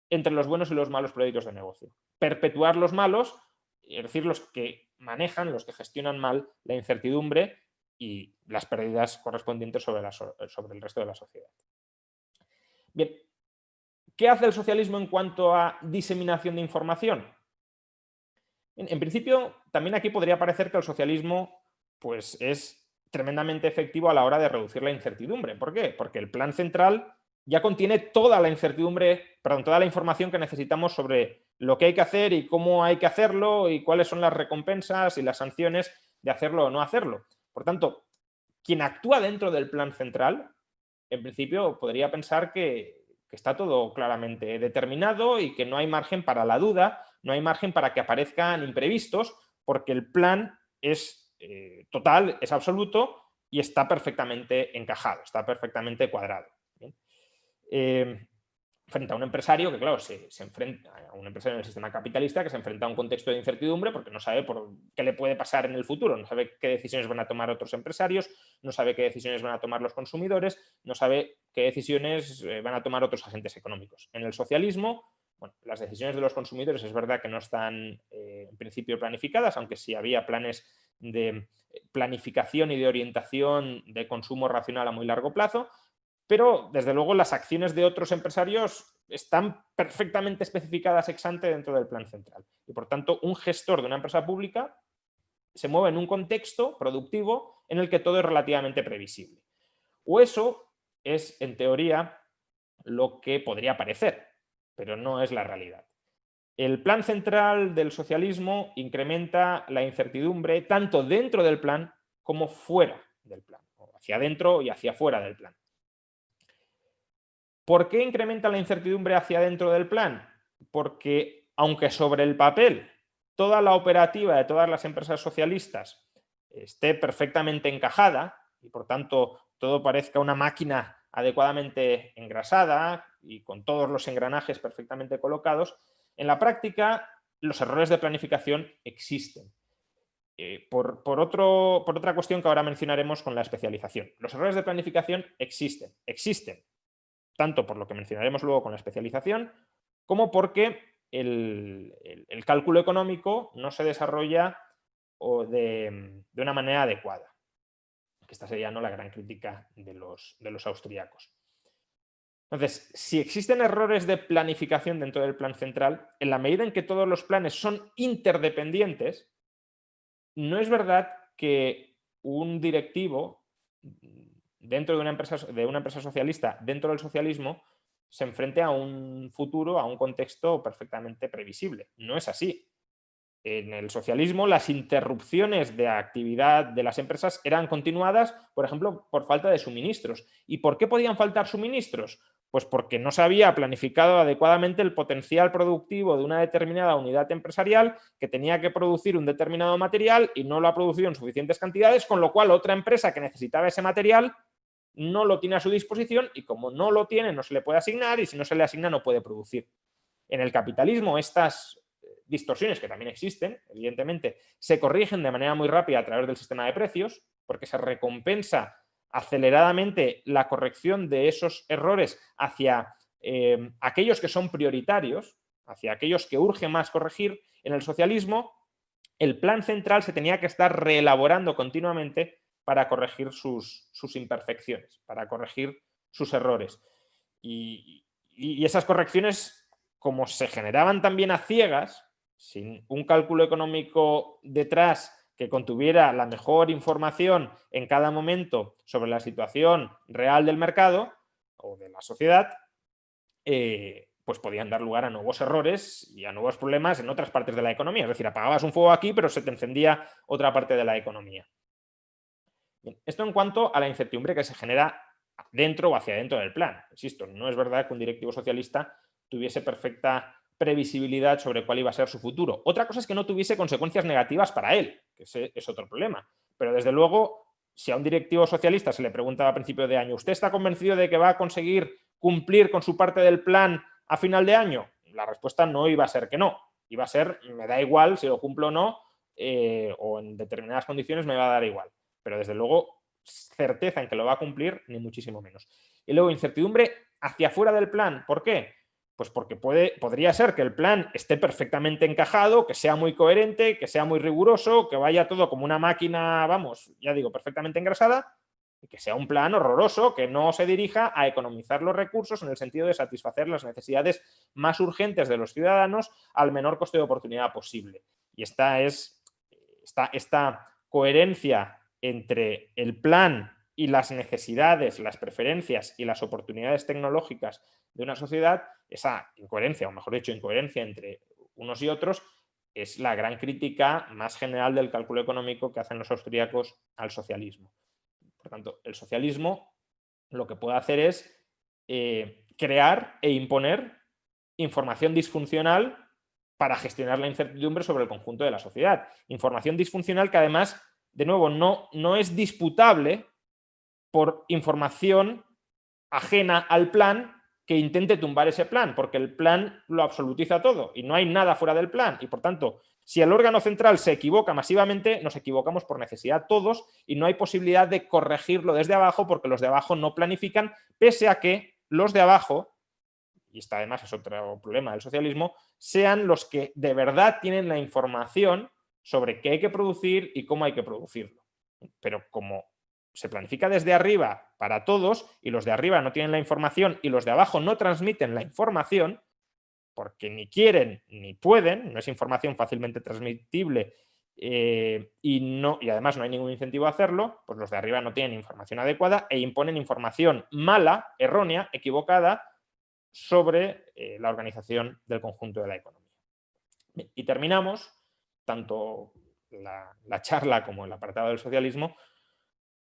entre los buenos y los malos proyectos de negocio, perpetuar los malos, es decir, los que manejan, los que gestionan mal la incertidumbre y las pérdidas correspondientes sobre el resto de la sociedad. Bien, ¿qué hace el socialismo en cuanto a diseminación de información? En principio, también aquí podría parecer que el socialismo pues, es tremendamente efectivo a la hora de reducir la incertidumbre. ¿Por qué? Porque el plan central ya contiene toda la toda la información que necesitamos sobre lo que hay que hacer y cómo hay que hacerlo y cuáles son las recompensas y las sanciones de hacerlo o no hacerlo. Por tanto, quien actúa dentro del plan central, en principio podría pensar que está todo claramente determinado y que no hay margen para la duda, no hay margen para que aparezcan imprevistos, porque el plan es total, es absoluto y está perfectamente encajado, está perfectamente cuadrado. Frente a un empresario que, claro, se enfrenta a un empresario en el sistema capitalista que se enfrenta a un contexto de incertidumbre porque no sabe por qué le puede pasar en el futuro, no sabe qué decisiones van a tomar otros empresarios, no sabe qué decisiones van a tomar los consumidores, no sabe qué decisiones van a tomar otros agentes económicos. En el socialismo, bueno, las decisiones de los consumidores es verdad que no están en principio planificadas, aunque sí había planes de planificación y de orientación de consumo racional a muy largo plazo, pero desde luego las acciones de otros empresarios están perfectamente especificadas ex ante dentro del plan central. Y por tanto, un gestor de una empresa pública se mueve en un contexto productivo en el que todo es relativamente previsible. O eso es, en teoría, lo que podría parecer, pero no es la realidad. El plan central del socialismo incrementa la incertidumbre tanto dentro del plan como fuera del plan, o hacia adentro y hacia fuera del plan. ¿Por qué incrementa la incertidumbre hacia dentro del plan? Porque aunque sobre el papel toda la operativa de todas las empresas socialistas esté perfectamente encajada y por tanto todo parezca una máquina adecuadamente engrasada y con todos los engranajes perfectamente colocados, en la práctica los errores de planificación existen. Por otra cuestión que ahora mencionaremos con la especialización. Los errores de planificación existen tanto por lo que mencionaremos luego con la especialización, como porque el cálculo económico no se desarrolla de una manera adecuada. Que esta sería, ¿no?, la gran crítica de los austríacos. Entonces, si existen errores de planificación dentro del plan central, en la medida en que todos los planes son interdependientes, no es verdad que un directivo dentro de una empresa socialista, dentro del socialismo, se enfrente a un futuro, a un contexto perfectamente previsible. No es así. En el socialismo, las interrupciones de actividad de las empresas eran continuadas, por ejemplo, por falta de suministros. ¿Y por qué podían faltar suministros? Pues porque no se había planificado adecuadamente el potencial productivo de una determinada unidad empresarial que tenía que producir un determinado material y no lo ha producido en suficientes cantidades, con lo cual otra empresa que necesitaba ese material no lo tiene a su disposición y como no lo tiene no se le puede asignar y si no se le asigna no puede producir. En el capitalismo estas distorsiones, que también existen, evidentemente, se corrigen de manera muy rápida a través del sistema de precios porque se recompensa aceleradamente la corrección de esos errores hacia aquellos que son prioritarios, hacia aquellos que urge más corregir. En el socialismo, el plan central se tenía que estar reelaborando continuamente para corregir sus imperfecciones, para corregir sus errores. Y esas correcciones, como se generaban también a ciegas, sin un cálculo económico detrás que contuviera la mejor información en cada momento sobre la situación real del mercado o de la sociedad, pues podían dar lugar a nuevos errores y a nuevos problemas en otras partes de la economía. Es decir, apagabas un fuego aquí, pero se te encendía otra parte de la economía. Bien, esto en cuanto a la incertidumbre que se genera dentro o hacia dentro del plan. Insisto, no es verdad que un directivo socialista tuviese perfecta previsibilidad sobre cuál iba a ser su futuro. Otra cosa es que no tuviese consecuencias negativas para él, que ese es otro problema. Pero desde luego, si a un directivo socialista se le pregunta a principio de año, ¿usted está convencido de que va a conseguir cumplir con su parte del plan a final de año? La respuesta no iba a ser que no. Iba a ser, me da igual si lo cumplo o no, o en determinadas condiciones me va a dar igual. Pero desde luego, certeza en que lo va a cumplir, ni muchísimo menos. Y luego, incertidumbre hacia afuera del plan. ¿Por qué? Pues porque podría ser que el plan esté perfectamente encajado, que sea muy coherente, que sea muy riguroso, que vaya todo como una máquina, vamos, ya digo, perfectamente engrasada, y que sea un plan horroroso, que no se dirija a economizar los recursos en el sentido de satisfacer las necesidades más urgentes de los ciudadanos al menor coste de oportunidad posible. Y esta coherencia entre el plan y las necesidades, las preferencias y las oportunidades tecnológicas de una sociedad, esa incoherencia, o mejor dicho, incoherencia entre unos y otros, es la gran crítica más general del cálculo económico que hacen los austríacos al socialismo. Por tanto, el socialismo lo que puede hacer es crear e imponer información disfuncional para gestionar la incertidumbre sobre el conjunto de la sociedad. Información disfuncional que además, de nuevo, no es disputable por información ajena al plan que intente tumbar ese plan, porque el plan lo absolutiza todo y no hay nada fuera del plan. Y por tanto, si el órgano central se equivoca masivamente, nos equivocamos por necesidad todos y no hay posibilidad de corregirlo desde abajo porque los de abajo no planifican, pese a que los de abajo, y esta además es otro problema del socialismo, sean los que de verdad tienen la información sobre qué hay que producir y cómo hay que producirlo. Pero como se planifica desde arriba para todos y los de arriba no tienen la información y los de abajo no transmiten la información, porque ni quieren ni pueden, no es información fácilmente transmitible y además no hay ningún incentivo a hacerlo, pues los de arriba no tienen información adecuada e imponen información mala, errónea, equivocada sobre la organización del conjunto de la economía. Y terminamos, tanto la charla como el apartado del socialismo,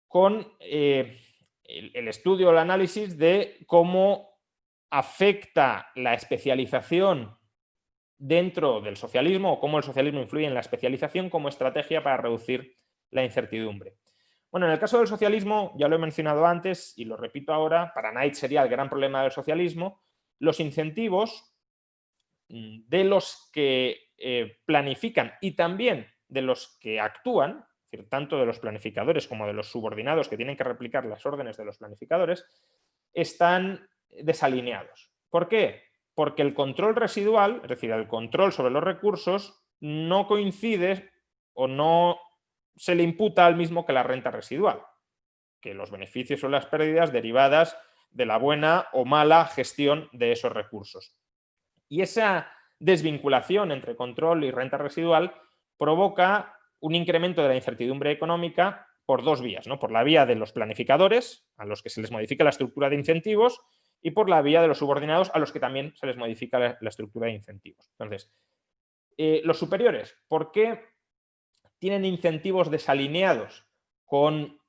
con el estudio o el análisis de cómo afecta la especialización dentro del socialismo o cómo el socialismo influye en la especialización como estrategia para reducir la incertidumbre. Bueno, en el caso del socialismo, ya lo he mencionado antes y lo repito ahora, para Knight sería el gran problema del socialismo, los incentivos de los que planifican y también de los que actúan, es decir, tanto de los planificadores como de los subordinados que tienen que replicar las órdenes de los planificadores, están desalineados. ¿Por qué? Porque el control residual, es decir, el control sobre los recursos, no coincide o no se le imputa al mismo que la renta residual, que los beneficios o las pérdidas derivadas de la buena o mala gestión de esos recursos. Y esa desvinculación entre control y renta residual provoca un incremento de la incertidumbre económica por dos vías, ¿no? Por la vía de los planificadores, a los que se les modifica la estructura de incentivos, y por la vía de los subordinados, a los que también se les modifica la estructura de incentivos. Entonces, los superiores, ¿por qué tienen incentivos desalineados con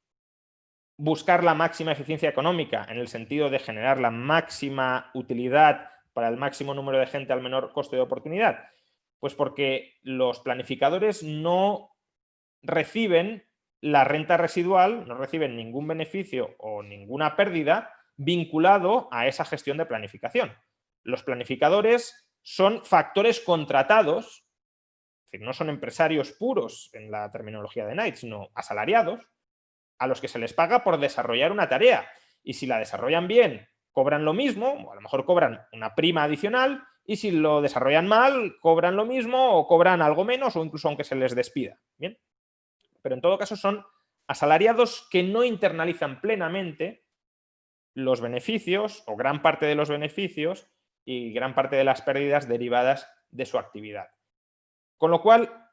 buscar la máxima eficiencia económica en el sentido de generar la máxima utilidad para el máximo número de gente al menor coste de oportunidad? Pues porque los planificadores no reciben la renta residual, no reciben ningún beneficio o ninguna pérdida vinculado a esa gestión de planificación. Los planificadores son factores contratados, es decir, no son empresarios puros en la terminología de Knight, sino asalariados, a los que se les paga por desarrollar una tarea. Y si la desarrollan bien, cobran lo mismo, o a lo mejor cobran una prima adicional, y si lo desarrollan mal, cobran lo mismo o cobran algo menos o incluso aunque se les despida. ¿Bien? Pero en todo caso son asalariados que no internalizan plenamente los beneficios o gran parte de los beneficios y gran parte de las pérdidas derivadas de su actividad. Con lo cual,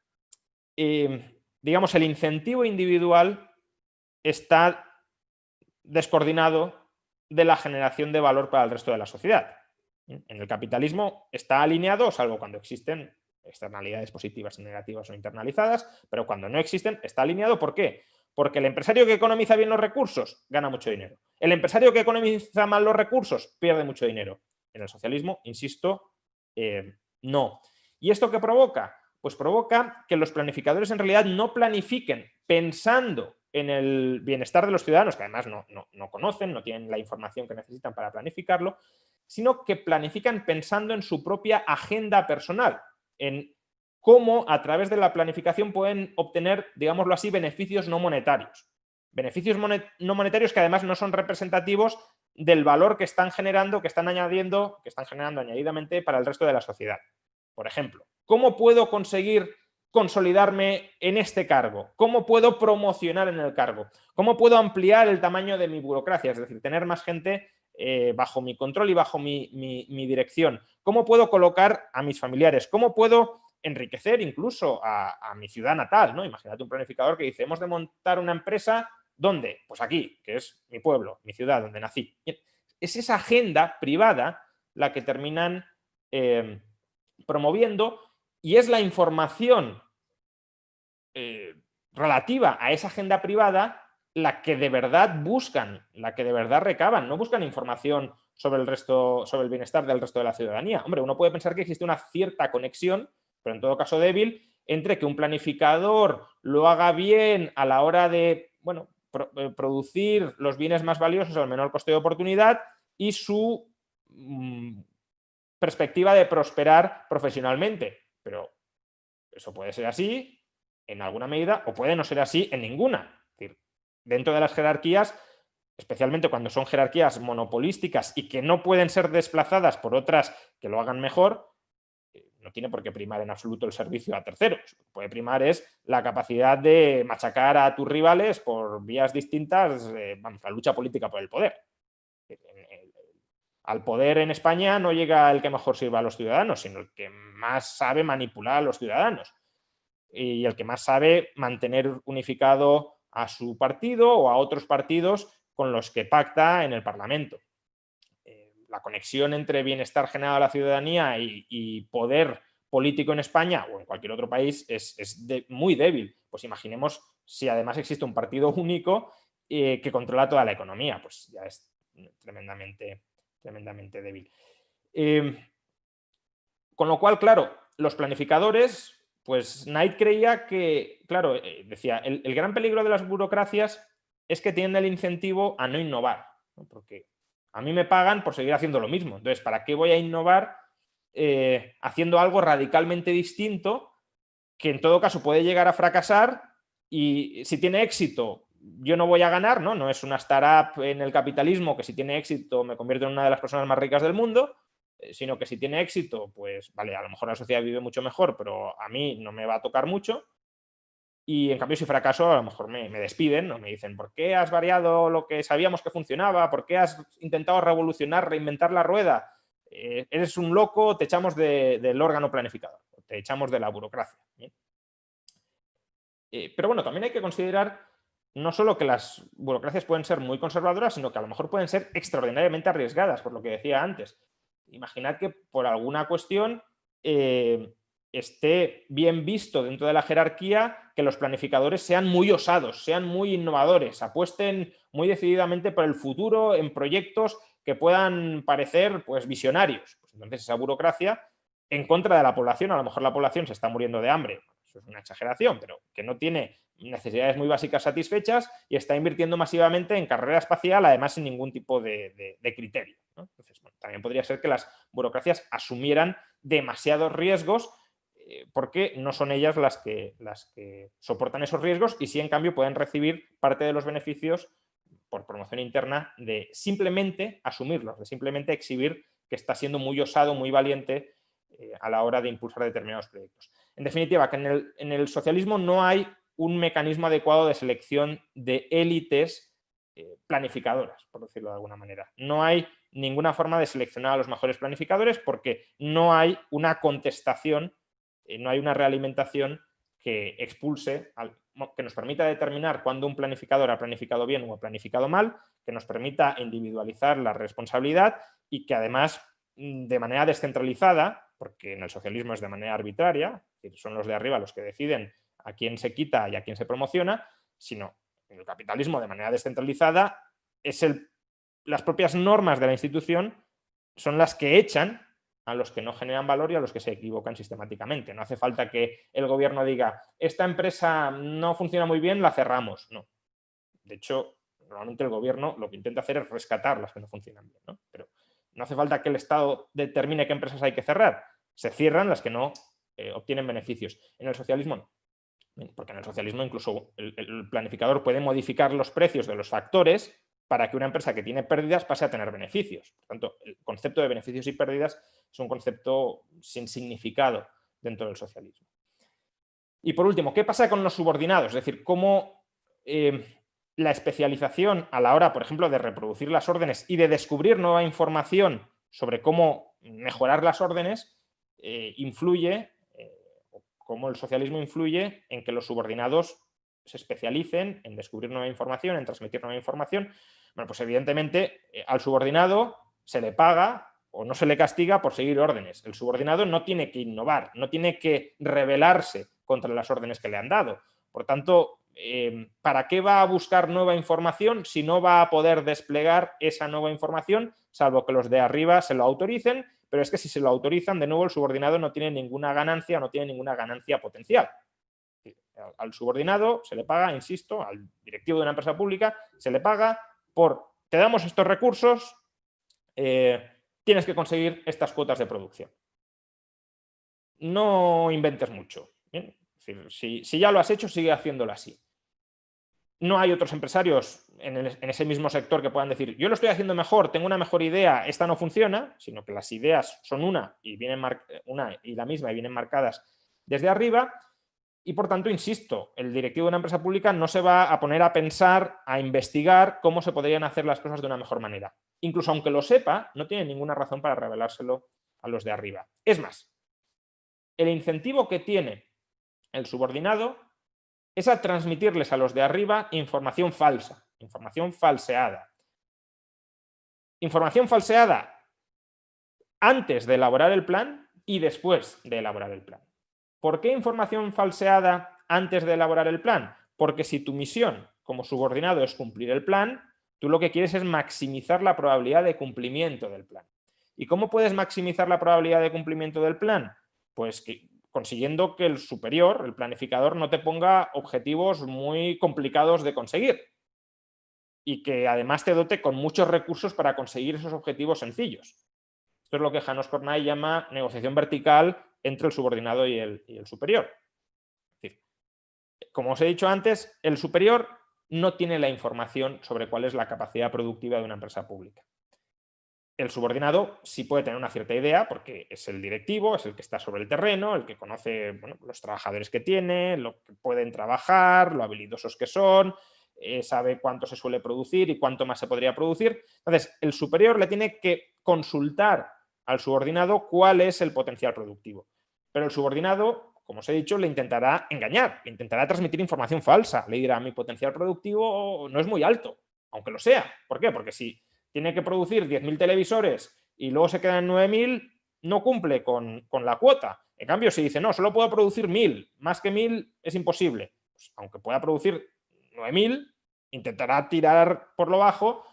digamos, el incentivo individual está descoordinado de la generación de valor para el resto de la sociedad. En el capitalismo está alineado, salvo cuando existen externalidades positivas y negativas o internalizadas, pero cuando no existen está alineado. ¿Por qué? Porque el empresario que economiza bien los recursos gana mucho dinero. El empresario que economiza mal los recursos pierde mucho dinero. En el socialismo, insisto, no. ¿Y esto qué provoca? Pues provoca que los planificadores en realidad no planifiquen pensando en el bienestar de los ciudadanos, que además no conocen, no tienen la información que necesitan para planificarlo, sino que planifican pensando en su propia agenda personal, en cómo a través de la planificación pueden obtener, digámoslo así, beneficios no monetarios. Beneficios no monetarios que además no son representativos del valor que están generando, que están generando añadidamente para el resto de la sociedad. Por ejemplo, ¿cómo puedo conseguir consolidarme en este cargo? ¿Cómo puedo promocionar en el cargo? ¿Cómo puedo ampliar el tamaño de mi burocracia? Es decir, tener más gente bajo mi control y bajo mi dirección. ¿Cómo puedo colocar a mis familiares? ¿Cómo puedo enriquecer incluso a mi ciudad natal, ¿no? Imagínate un planificador que dice, hemos de montar una empresa, ¿dónde? Pues aquí, que es mi pueblo, mi ciudad, donde nací. Es esa agenda privada la que terminan promoviendo y es la información relativa a esa agenda privada la que de verdad buscan, la que de verdad recaban. No buscan información sobre el bienestar del resto de la ciudadanía. Hombre, uno puede pensar que existe una cierta conexión, pero en todo caso débil, entre que un planificador lo haga bien a la hora de, bueno, producir los bienes más valiosos al menor coste de oportunidad y su perspectiva de prosperar profesionalmente. Pero eso puede ser así en alguna medida o puede no ser así en ninguna. Es decir, dentro de las jerarquías, especialmente cuando son jerarquías monopolísticas y que no pueden ser desplazadas por otras que lo hagan mejor, no tiene por qué primar en absoluto el servicio a terceros. Lo que puede primar es la capacidad de machacar a tus rivales por vías distintas, vamos, la lucha política por el poder. Al poder en España no llega el que mejor sirva a los ciudadanos, sino el que más sabe manipular a los ciudadanos y el que más sabe mantener unificado a su partido o a otros partidos con los que pacta en el Parlamento. La conexión entre bienestar generado a la ciudadanía y poder político en España o en cualquier otro país es muy débil. Pues imaginemos si además existe un partido único que controla toda la economía, pues ya es tremendamente débil. Con lo cual, claro, los planificadores, pues Knight creía que, claro, decía, el gran peligro de las burocracias es que tienen el incentivo a no innovar, ¿no? Porque a mí me pagan por seguir haciendo lo mismo. Entonces, ¿para qué voy a innovar haciendo algo radicalmente distinto que en todo caso puede llegar a fracasar? Y si tiene éxito, yo no voy a ganar, ¿no? No es una startup en el capitalismo que si tiene éxito me convierto en una de las personas más ricas del mundo, sino que si tiene éxito, pues vale, a lo mejor la sociedad vive mucho mejor, pero a mí no me va a tocar mucho. Y en cambio, si fracaso, a lo mejor me despiden, ¿no? Me dicen, ¿por qué has variado lo que sabíamos que funcionaba? ¿Por qué has intentado revolucionar, reinventar la rueda? Eres un loco, te echamos del órgano planificador, te echamos de la burocracia. Pero bueno, también hay que considerar no solo que las burocracias pueden ser muy conservadoras, sino que a lo mejor pueden ser extraordinariamente arriesgadas, por lo que decía antes. Imaginad que por alguna cuestión esté bien visto dentro de la jerarquía que los planificadores sean muy osados, sean muy innovadores, apuesten muy decididamente por el futuro en proyectos que puedan parecer pues, visionarios. Pues entonces esa burocracia en contra de la población, a lo mejor la población se está muriendo de hambre, eso es una exageración, pero que no tiene necesidades muy básicas satisfechas y está invirtiendo masivamente en carrera espacial, además sin ningún tipo de criterio, ¿no? Entonces, bueno, también podría ser que las burocracias asumieran demasiados riesgos porque no son ellas las que soportan esos riesgos y sí, en cambio, pueden recibir parte de los beneficios por promoción interna de simplemente asumirlos, de simplemente exhibir que está siendo muy osado, muy valiente a la hora de impulsar determinados proyectos. En definitiva, que en el socialismo no hay un mecanismo adecuado de selección de élites planificadoras, por decirlo de alguna manera. No hay ninguna forma de seleccionar a los mejores planificadores porque no hay una contestación, no hay una realimentación que expulse, que nos permita determinar cuándo un planificador ha planificado bien o ha planificado mal, que nos permita individualizar la responsabilidad y que además de manera descentralizada, porque en el socialismo es de manera arbitraria, es decir, son los de arriba los que deciden a quién se quita y a quién se promociona, sino en el capitalismo de manera descentralizada es las propias normas de la institución son las que echan a los que no generan valor y a los que se equivocan sistemáticamente. No hace falta que el gobierno diga, esta empresa no funciona muy bien, la cerramos. No. De hecho, normalmente el gobierno lo que intenta hacer es rescatar las que no funcionan bien, ¿no? Pero no hace falta que el Estado determine qué empresas hay que cerrar. Se cierran las que no obtienen beneficios. En el socialismo no. Porque en el socialismo incluso el planificador puede modificar los precios de los factores para que una empresa que tiene pérdidas pase a tener beneficios. Por tanto, el concepto de beneficios y pérdidas es un concepto sin significado dentro del socialismo. Y por último, ¿qué pasa con los subordinados? Es decir, cómo la especialización a la hora, por ejemplo, de reproducir las órdenes y de descubrir nueva información sobre cómo mejorar las órdenes influye, cómo el socialismo influye en que los subordinados se especialicen en descubrir nueva información, en transmitir nueva información. Bueno, pues evidentemente al subordinado se le paga o no se le castiga por seguir órdenes. El subordinado no tiene que innovar, no tiene que rebelarse contra las órdenes que le han dado. Por tanto, ¿para qué va a buscar nueva información si no va a poder desplegar esa nueva información, salvo que los de arriba se lo autoricen? Pero es que si se lo autorizan, de nuevo el subordinado no tiene ninguna ganancia, no tiene ninguna ganancia potencial. Al subordinado se le paga, insisto, al directivo de una empresa pública, se le paga por, te damos estos recursos, tienes que conseguir estas cuotas de producción. No inventes mucho. ¿Bien? Si ya lo has hecho, sigue haciéndolo así. No hay otros empresarios en ese mismo sector que puedan decir, yo lo estoy haciendo mejor, tengo una mejor idea, esta no funciona, sino que las ideas son una y la misma y vienen marcadas desde arriba. Y por tanto, insisto, el directivo de una empresa pública no se va a poner a pensar, a investigar cómo se podrían hacer las cosas de una mejor manera. Incluso aunque lo sepa, no tiene ninguna razón para revelárselo a los de arriba. Es más, el incentivo que tiene el subordinado es a transmitirles a los de arriba información falsa, información falseada. Información falseada antes de elaborar el plan y después de elaborar el plan. ¿Por qué información falseada antes de elaborar el plan? Porque si tu misión como subordinado es cumplir el plan, tú lo que quieres es maximizar la probabilidad de cumplimiento del plan. ¿Y cómo puedes maximizar la probabilidad de cumplimiento del plan? Pues consiguiendo que el superior, el planificador, no te ponga objetivos muy complicados de conseguir y que además te dote con muchos recursos para conseguir esos objetivos sencillos. Esto es lo que János Kornai llama negociación vertical entre el subordinado y el superior. Es decir, como os he dicho antes, el superior no tiene la información sobre cuál es la capacidad productiva de una empresa pública. El subordinado sí puede tener una cierta idea porque es el directivo, es el que está sobre el terreno, el que conoce los trabajadores que tiene, lo que pueden trabajar, lo habilidosos que son, sabe cuánto se suele producir y cuánto más se podría producir. Entonces, el superior le tiene que consultar al subordinado cuál es el potencial productivo. Pero el subordinado, como os he dicho, le intentará engañar, le intentará transmitir información falsa. Le dirá, mi potencial productivo no es muy alto, aunque lo sea. ¿Por qué? Porque si tiene que producir 10.000 televisores y luego se quedan 9.000, no cumple con la cuota. En cambio, si dice, no, solo puedo producir 1.000, más que 1.000 es imposible. Pues, aunque pueda producir 9.000, intentará tirar por lo bajo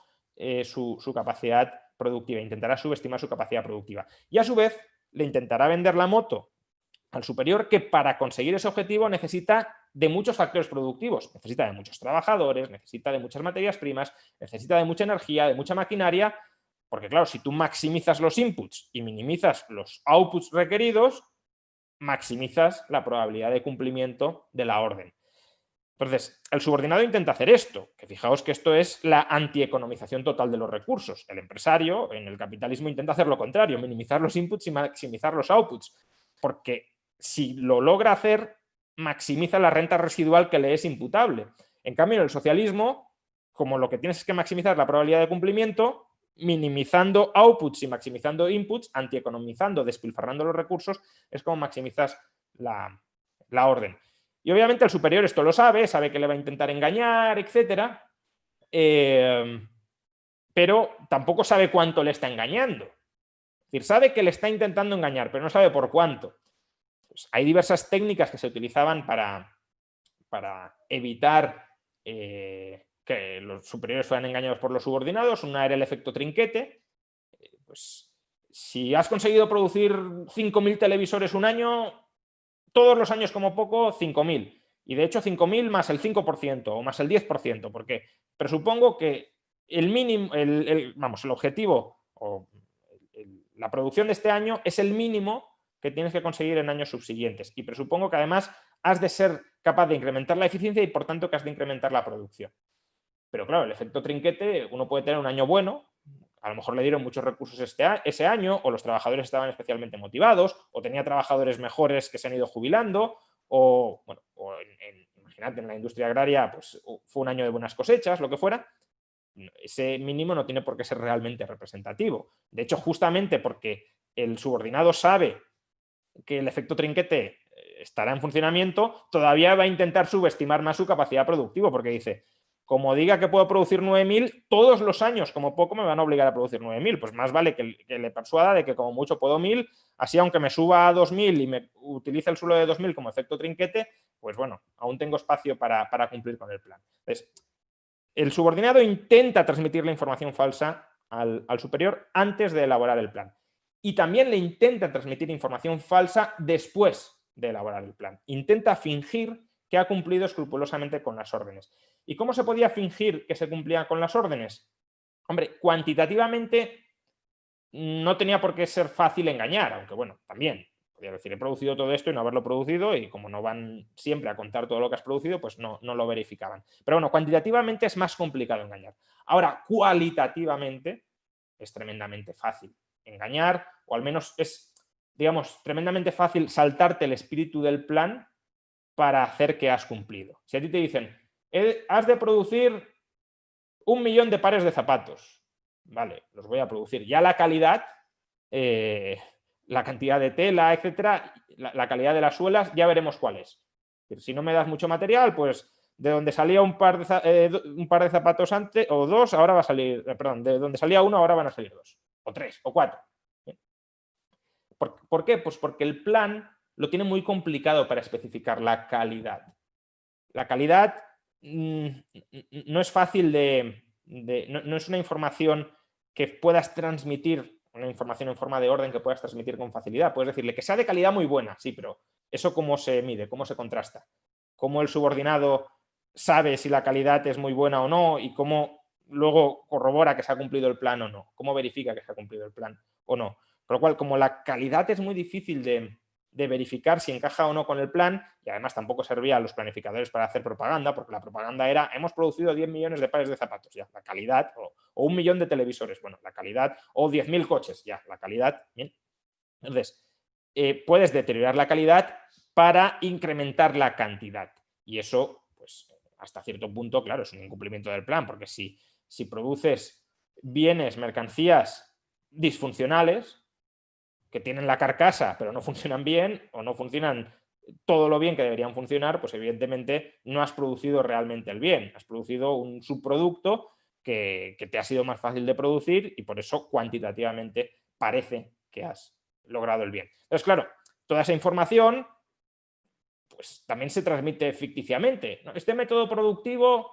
su capacidad productiva, intentará subestimar su capacidad productiva. Y a su vez, le intentará vender la moto al superior que para conseguir ese objetivo necesita de muchos factores productivos, necesita de muchos trabajadores, necesita de muchas materias primas, necesita de mucha energía, de mucha maquinaria, porque claro, si tú maximizas los inputs y minimizas los outputs requeridos, maximizas la probabilidad de cumplimiento de la orden. Entonces, el subordinado intenta hacer esto, que fijaos que esto es la antieconomización total de los recursos. El empresario en el capitalismo intenta hacer lo contrario, minimizar los inputs y maximizar los outputs, porque si lo logra hacer, maximiza la renta residual que le es imputable. En cambio, en el socialismo, como lo que tienes es que maximizar la probabilidad de cumplimiento, minimizando outputs y maximizando inputs, antieconomizando, despilfarrando los recursos, es como maximizas la orden. Y obviamente el superior esto lo sabe que le va a intentar engañar, etc. Pero tampoco sabe cuánto le está engañando. Es decir, sabe que le está intentando engañar, pero no sabe por cuánto. Pues hay diversas técnicas que se utilizaban para evitar que los superiores fueran engañados por los subordinados. Una era el efecto trinquete. Pues, si has conseguido producir 5.000 televisores un año, todos los años como poco 5.000. Y de hecho 5.000 más el 5% o más el 10%, porque presupongo que el mínimo, el objetivo o la producción de este año es el mínimo que tienes que conseguir en años subsiguientes. Y presupongo que además has de ser capaz de incrementar la eficiencia y por tanto que has de incrementar la producción. Pero claro, el efecto trinquete, uno puede tener un año bueno, a lo mejor le dieron muchos recursos ese año, o los trabajadores estaban especialmente motivados, o tenía trabajadores mejores que se han ido jubilando, o imagínate, en la industria agraria pues, fue un año de buenas cosechas, lo que fuera. Ese mínimo no tiene por qué ser realmente representativo. De hecho, justamente porque el subordinado sabe que el efecto trinquete estará en funcionamiento, todavía va a intentar subestimar más su capacidad productiva, porque dice, como diga que puedo producir 9.000, todos los años, como poco, me van a obligar a producir 9.000. Pues más vale que le persuada de que como mucho puedo 1.000, así aunque me suba a 2.000 y me utilice el suelo de 2.000 como efecto trinquete, pues bueno, aún tengo espacio para cumplir con el plan. Entonces, el subordinado intenta transmitir la información falsa al superior antes de elaborar el plan. Y también le intenta transmitir información falsa después de elaborar el plan. Intenta fingir que ha cumplido escrupulosamente con las órdenes. ¿Y cómo se podía fingir que se cumplía con las órdenes? Hombre, cuantitativamente no tenía por qué ser fácil engañar, aunque bueno, también podría decir, he producido todo esto y no haberlo producido, y como no van siempre a contar todo lo que has producido, pues no lo verificaban. Pero bueno, cuantitativamente es más complicado engañar. Ahora, cualitativamente es tremendamente fácil engañar, o al menos es, digamos, tremendamente fácil saltarte el espíritu del plan para hacer que has cumplido. Si a ti te dicen, has de producir 1.000.000 de pares de zapatos, vale, los voy a producir. Ya la calidad, la cantidad de tela, etcétera, la calidad de las suelas, ya veremos cuál es. Si no me das mucho material, pues de donde salía un par de zapatos antes, o dos, ahora va a salir, perdón, de donde salía uno, ahora van a salir dos, o tres, o cuatro. ¿Por qué? Pues porque el plan lo tiene muy complicado para especificar la calidad. La calidad no es fácil no es una información que puedas transmitir, una información en forma de orden que puedas transmitir con facilidad. Puedes decirle que sea de calidad muy buena, sí, pero ¿eso cómo se mide? ¿Cómo se contrasta? ¿Cómo el subordinado sabe si la calidad es muy buena o no? ¿Y cómo luego corrobora que se ha cumplido el plan o no? ¿Cómo verifica que se ha cumplido el plan o no? Con lo cual, como la calidad es muy difícil de verificar si encaja o no con el plan, y además tampoco servía a los planificadores para hacer propaganda, porque la propaganda era, hemos producido 10 millones de pares de zapatos, ya, la calidad, o 1.000.000 de televisores, bueno, la calidad, o 10.000 coches, ya, la calidad, bien. Entonces, puedes deteriorar la calidad para incrementar la cantidad, y eso, pues, hasta cierto punto, claro, es un incumplimiento del plan, porque si produces bienes, mercancías disfuncionales, que tienen la carcasa pero no funcionan bien o no funcionan todo lo bien que deberían funcionar, pues evidentemente no has producido realmente el bien, has producido un subproducto que te ha sido más fácil de producir y por eso cuantitativamente parece que has logrado el bien. Entonces, claro, toda esa información pues también se transmite ficticiamente, ¿no? Este método productivo,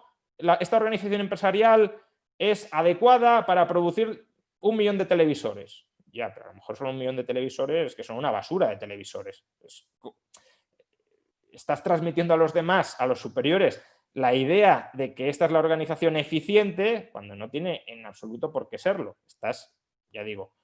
esta organización empresarial es adecuada para producir 1.000.000 de televisores. Ya, pero a lo mejor son 1.000.000 de televisores que son una basura de televisores. Estás transmitiendo a los demás, a los superiores, la idea de que esta es la organización eficiente cuando no tiene en absoluto por qué serlo. Ya digo,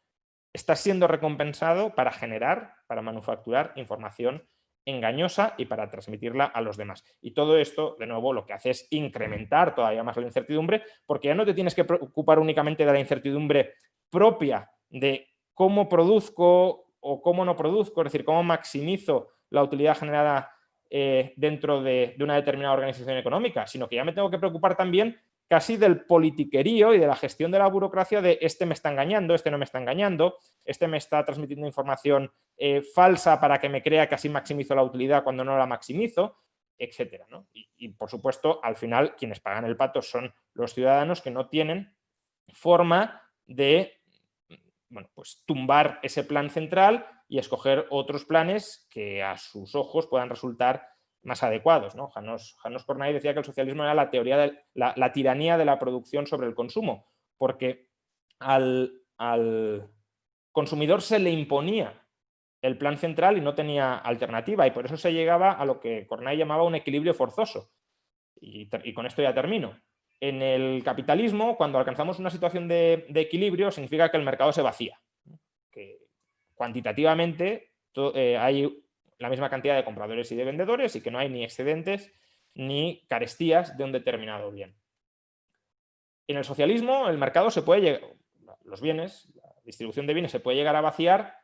estás siendo recompensado para generar, para manufacturar información engañosa y para transmitirla a los demás. Y todo esto, de nuevo, lo que hace es incrementar todavía más la incertidumbre, porque ya no te tienes que preocupar únicamente de la incertidumbre propia de cómo produzco o cómo no produzco, es decir, cómo maximizo la utilidad generada dentro de una determinada organización económica, sino que ya me tengo que preocupar también casi del politiquerío y de la gestión de la burocracia de este me está engañando, este no me está engañando, este me está transmitiendo información falsa para que me crea que así maximizo la utilidad cuando no la maximizo, etcétera, ¿no? Y por supuesto, al final, quienes pagan el pato son los ciudadanos que no tienen forma de, bueno, pues tumbar ese plan central y escoger otros planes que a sus ojos puedan resultar más adecuados, ¿no? Janos Kornai decía que el socialismo era la teoría de la tiranía de la producción sobre el consumo, porque al consumidor se le imponía el plan central y no tenía alternativa, y por eso se llegaba a lo que Kornai llamaba un equilibrio forzoso. Y con esto ya termino. En el capitalismo, cuando alcanzamos una situación de equilibrio, significa que el mercado se vacía, que cuantitativamente hay la misma cantidad de compradores y de vendedores y que no hay ni excedentes ni carestías de un determinado bien. En el socialismo, el mercado se puede llegar, los bienes, la distribución de bienes se puede llegar a vaciar,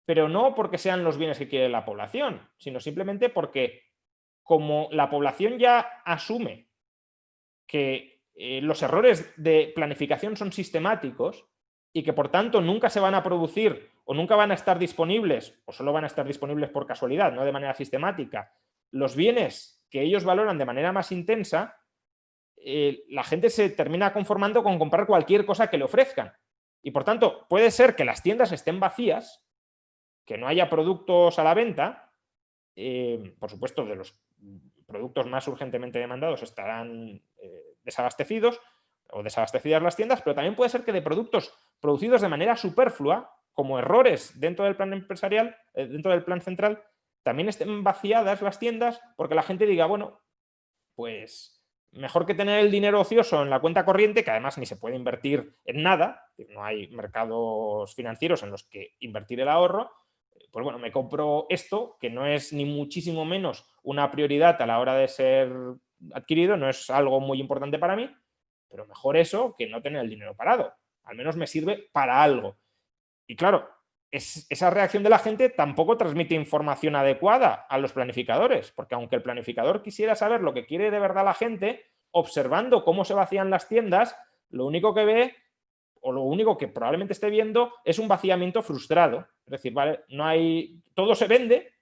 pero no porque sean los bienes que quiere la población, sino simplemente porque como la población ya asume que los errores de planificación son sistemáticos y que por tanto nunca se van a producir o nunca van a estar disponibles, o solo van a estar disponibles por casualidad, no de manera sistemática, los bienes que ellos valoran de manera más intensa, la gente se termina conformando con comprar cualquier cosa que le ofrezcan. Y por tanto, puede ser que las tiendas estén vacías, que no haya productos a la venta. Por supuesto, de los productos más urgentemente demandados estarán desabastecidos o desabastecidas las tiendas, pero también puede ser que de productos producidos de manera superflua, como errores dentro del plan empresarial, dentro del plan central, también estén vaciadas las tiendas porque la gente diga, bueno, pues mejor que tener el dinero ocioso en la cuenta corriente, que además ni se puede invertir en nada, no hay mercados financieros en los que invertir el ahorro, pues bueno, me compro esto, que no es ni muchísimo menos una prioridad a la hora de ser adquirido, no es algo muy importante para mí, pero mejor eso que no tener el dinero parado. Al menos me sirve para algo. Y claro, esa reacción de la gente tampoco transmite información adecuada a los planificadores, porque aunque el planificador quisiera saber lo que quiere de verdad la gente, observando cómo se vacían las tiendas, lo único que ve, o lo único que probablemente esté viendo, es un vaciamiento frustrado. Es decir, ¿vale? No hay, todo se vende,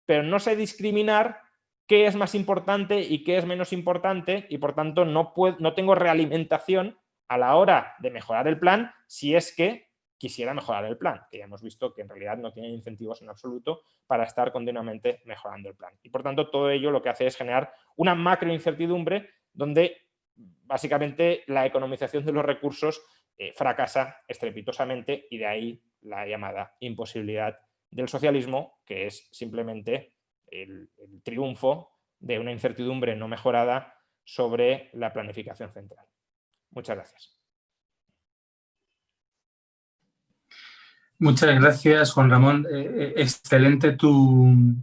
pero no sé discriminar qué es más importante y qué es menos importante, y por tanto no tengo realimentación a la hora de mejorar el plan si es que quisiera mejorar el plan, que ya hemos visto que en realidad no tiene incentivos en absoluto para estar continuamente mejorando el plan. Y por tanto, todo ello lo que hace es generar una macroincertidumbre donde básicamente la economización de los recursos fracasa estrepitosamente, y de ahí la llamada imposibilidad del socialismo, que es simplemente el triunfo de una incertidumbre no mejorada sobre la planificación central. Muchas gracias. Muchas gracias, Juan Ramón. Excelente tu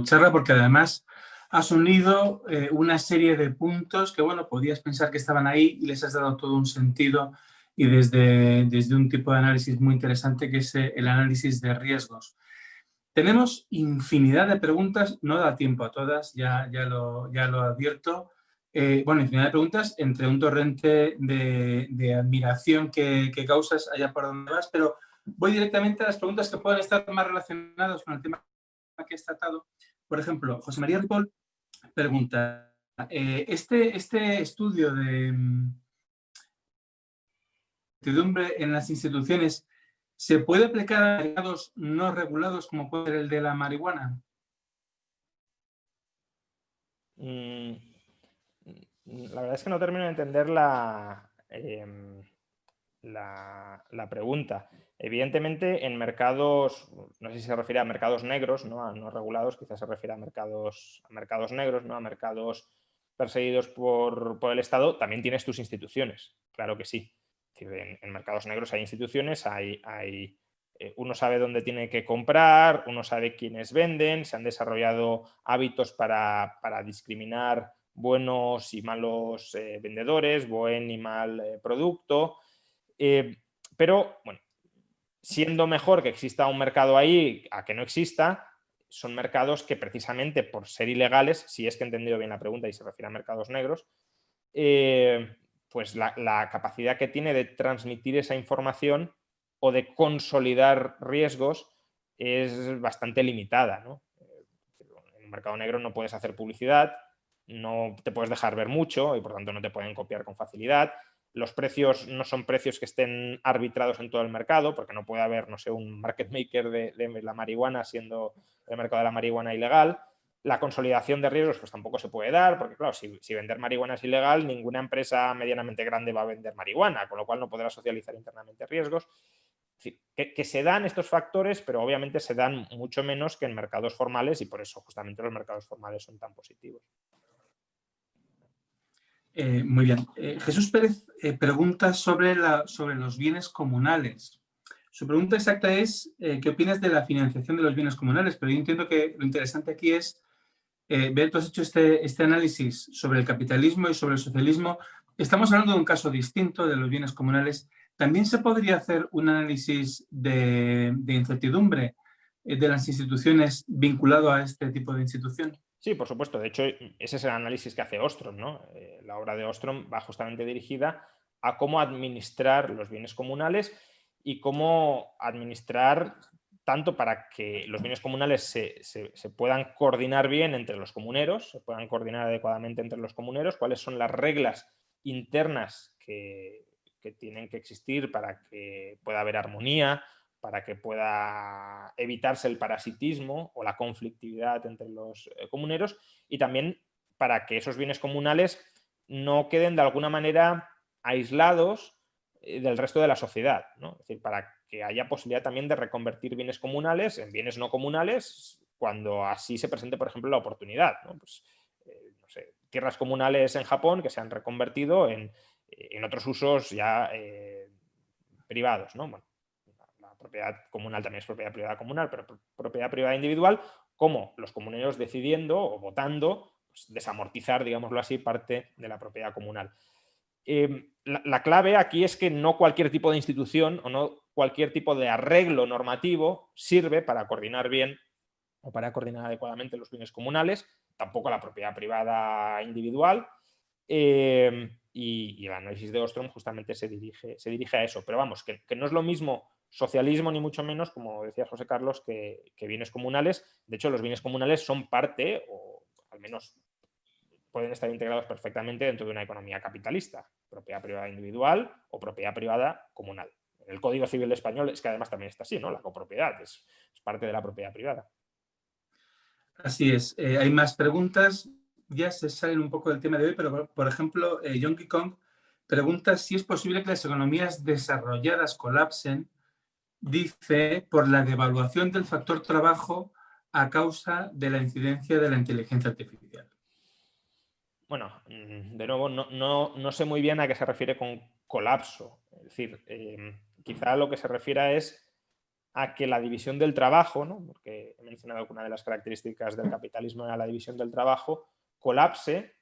charla, porque además has unido una serie de puntos que, bueno, podías pensar que estaban ahí y les has dado todo un sentido, y desde un tipo de análisis muy interesante, que es el análisis de riesgos. Tenemos infinidad de preguntas, no da tiempo a todas, ya lo advierto. Bueno, infinidad de preguntas entre un torrente de admiración que causas allá por donde vas, pero voy directamente a las preguntas que pueden estar más relacionadas con el tema que has tratado. Por ejemplo, José María Ripoll pregunta, este estudio de incertidumbre en las instituciones, ¿se puede aplicar a mercados no regulados como puede ser el de la marihuana? La verdad es que no termino de entender la pregunta. Evidentemente, en mercados, no sé si se refiere a mercados negros, no a no regulados, quizás se refiere a mercados negros, ¿no? A mercados perseguidos por el Estado, también tienes tus instituciones, claro que sí. En mercados negros hay instituciones, uno sabe dónde tiene que comprar, uno sabe quiénes venden, se han desarrollado hábitos para discriminar buenos y malos vendedores, buen y mal producto. Pero, bueno, siendo mejor que exista un mercado ahí a que no exista, son mercados que precisamente por ser ilegales, si es que he entendido bien la pregunta y se refiere a mercados negros, pues la capacidad que tiene de transmitir esa información o de consolidar riesgos es bastante limitada, ¿no? En un mercado negro no puedes hacer publicidad, no te puedes dejar ver mucho y por tanto no te pueden copiar con facilidad. Los precios no son precios que estén arbitrados en todo el mercado, porque no puede haber, no sé, un market maker de la marihuana siendo el mercado de la marihuana ilegal. La consolidación de riesgos pues tampoco se puede dar, porque claro, si vender marihuana es ilegal, ninguna empresa medianamente grande va a vender marihuana, con lo cual no podrá socializar internamente riesgos. Es decir, que se dan estos factores, pero obviamente se dan mucho menos que en mercados formales, y por eso justamente los mercados formales son tan positivos. Muy bien. Jesús Pérez pregunta sobre los bienes comunales. Su pregunta exacta es, ¿qué opinas de la financiación de los bienes comunales? Pero yo entiendo que lo interesante aquí es ver, tú has hecho este análisis sobre el capitalismo y sobre el socialismo. Estamos hablando de un caso distinto de los bienes comunales. ¿También se podría hacer un análisis de incertidumbre de las instituciones vinculado a este tipo de institución? Sí, por supuesto. De hecho, ese es el análisis que hace Ostrom, ¿no? La obra de Ostrom va justamente dirigida a cómo administrar los bienes comunales y cómo administrar tanto para que los bienes comunales se puedan coordinar bien entre los comuneros, se puedan coordinar adecuadamente entre los comuneros, cuáles son las reglas internas que tienen que existir para que pueda haber armonía, para que pueda evitarse el parasitismo o la conflictividad entre los comuneros, y también para que esos bienes comunales no queden de alguna manera aislados del resto de la sociedad, ¿no? Es decir, para que haya posibilidad también de reconvertir bienes comunales en bienes no comunales cuando así se presente, por ejemplo, la oportunidad, ¿no? Pues, no sé, tierras comunales en Japón que se han reconvertido en otros usos ya privados, ¿no? Bueno, la propiedad comunal también es propiedad privada comunal, pero propiedad privada individual, como los comuneros decidiendo o votando pues, desamortizar, digámoslo así, parte de la propiedad comunal. La clave aquí es que no cualquier tipo de institución o no cualquier tipo de arreglo normativo sirve para coordinar bien o para coordinar adecuadamente los bienes comunales, tampoco la propiedad privada individual. Y el análisis de Ostrom justamente se dirige a eso. Pero vamos, que no es lo mismo socialismo ni mucho menos, como decía José Carlos, que bienes comunales. De hecho, los bienes comunales son parte, o al menos pueden estar integrados perfectamente dentro de una economía capitalista, propiedad privada individual o propiedad privada comunal. En el Código Civil español es que además también está así, ¿no? La copropiedad es parte de la propiedad privada. Así es. Hay más preguntas. Ya se salen un poco del tema de hoy, pero por ejemplo, Yonky Kong pregunta si es posible que las economías desarrolladas colapsen, dice, por la devaluación del factor trabajo a causa de la incidencia de la inteligencia artificial. Bueno, de nuevo, no sé muy bien a qué se refiere con colapso. Es decir, quizá lo que se refiere es a que la división del trabajo, ¿no? Porque he mencionado que una de las características del capitalismo era la división del trabajo, colapse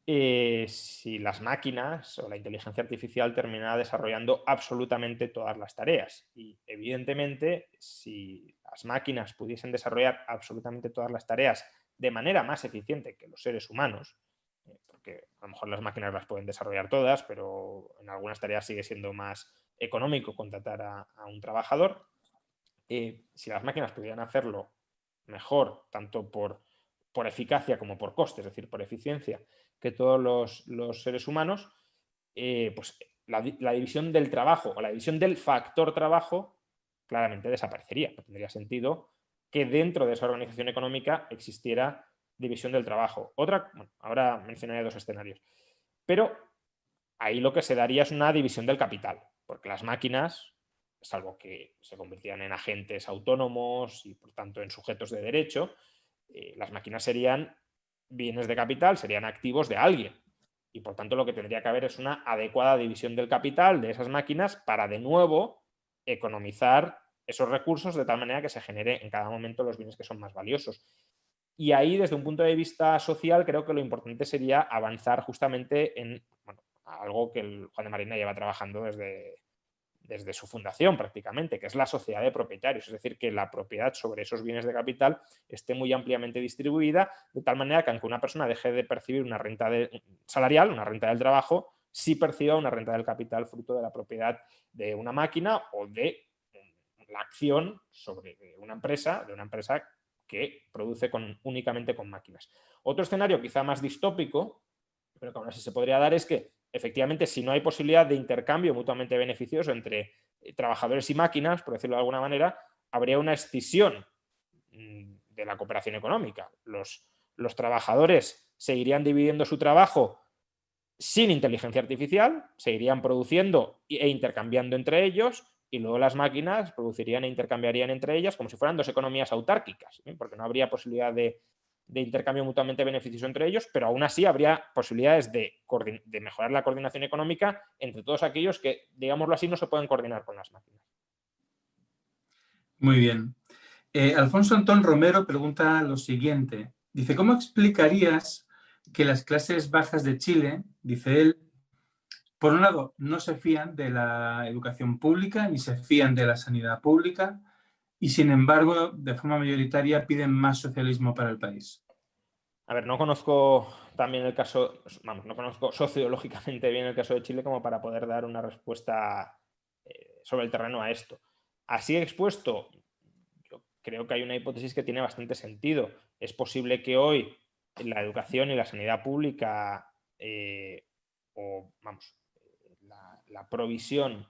si las máquinas o la inteligencia artificial termina desarrollando absolutamente todas las tareas. Y evidentemente, si las máquinas pudiesen desarrollar absolutamente todas las tareas de manera más eficiente que los seres humanos, porque a lo mejor las máquinas las pueden desarrollar todas, pero en algunas tareas sigue siendo más económico contratar a un trabajador, si las máquinas pudieran hacerlo mejor, tanto por eficacia como por coste, es decir, por eficiencia, que todos los seres humanos, pues la división del trabajo o la división del factor trabajo claramente desaparecería. No tendría sentido que dentro de esa organización económica existiera división del trabajo. Otra, bueno, ahora mencionaré dos escenarios, pero ahí lo que se daría es una división del capital, porque las máquinas, salvo que se convirtieran en agentes autónomos y por tanto en sujetos de derecho, las máquinas serían bienes de capital, serían activos de alguien. Y por tanto lo que tendría que haber es una adecuada división del capital de esas máquinas para de nuevo economizar esos recursos de tal manera que se genere en cada momento los bienes que son más valiosos. Y ahí, desde un punto de vista social, creo que lo importante sería avanzar justamente en algo que el Juan de Marina lleva trabajando desde su fundación prácticamente, que es la sociedad de propietarios, es decir, que la propiedad sobre esos bienes de capital esté muy ampliamente distribuida, de tal manera que aunque una persona deje de percibir una renta salarial, una renta del trabajo, sí perciba una renta del capital fruto de la propiedad de una máquina o de la acción sobre una empresa, que produce únicamente con máquinas. Otro escenario quizá más distópico, pero que aún así se podría dar, es que efectivamente si no hay posibilidad de intercambio mutuamente beneficioso entre trabajadores y máquinas, por decirlo de alguna manera, habría una escisión de la cooperación económica. Los trabajadores seguirían dividiendo su trabajo sin inteligencia artificial, seguirían produciendo e intercambiando entre ellos, y luego las máquinas producirían e intercambiarían entre ellas como si fueran dos economías autárquicas, ¿sí? Porque no habría posibilidad de intercambio mutuamente beneficioso entre ellos, pero aún así habría posibilidades de mejorar la coordinación económica entre todos aquellos que, digámoslo así, no se pueden coordinar con las máquinas. Muy bien. Alfonso Antón Romero pregunta lo siguiente. Dice, ¿cómo explicarías que las clases bajas de Chile, dice él, por un lado, no se fían de la educación pública ni se fían de la sanidad pública y, sin embargo, de forma mayoritaria piden más socialismo para el país? A ver, no conozco también el caso, vamos, no conozco sociológicamente bien el caso de Chile como para poder dar una respuesta sobre el terreno a esto. Así expuesto, creo que hay una hipótesis que tiene bastante sentido. Es posible que hoy la educación y la sanidad pública la provisión,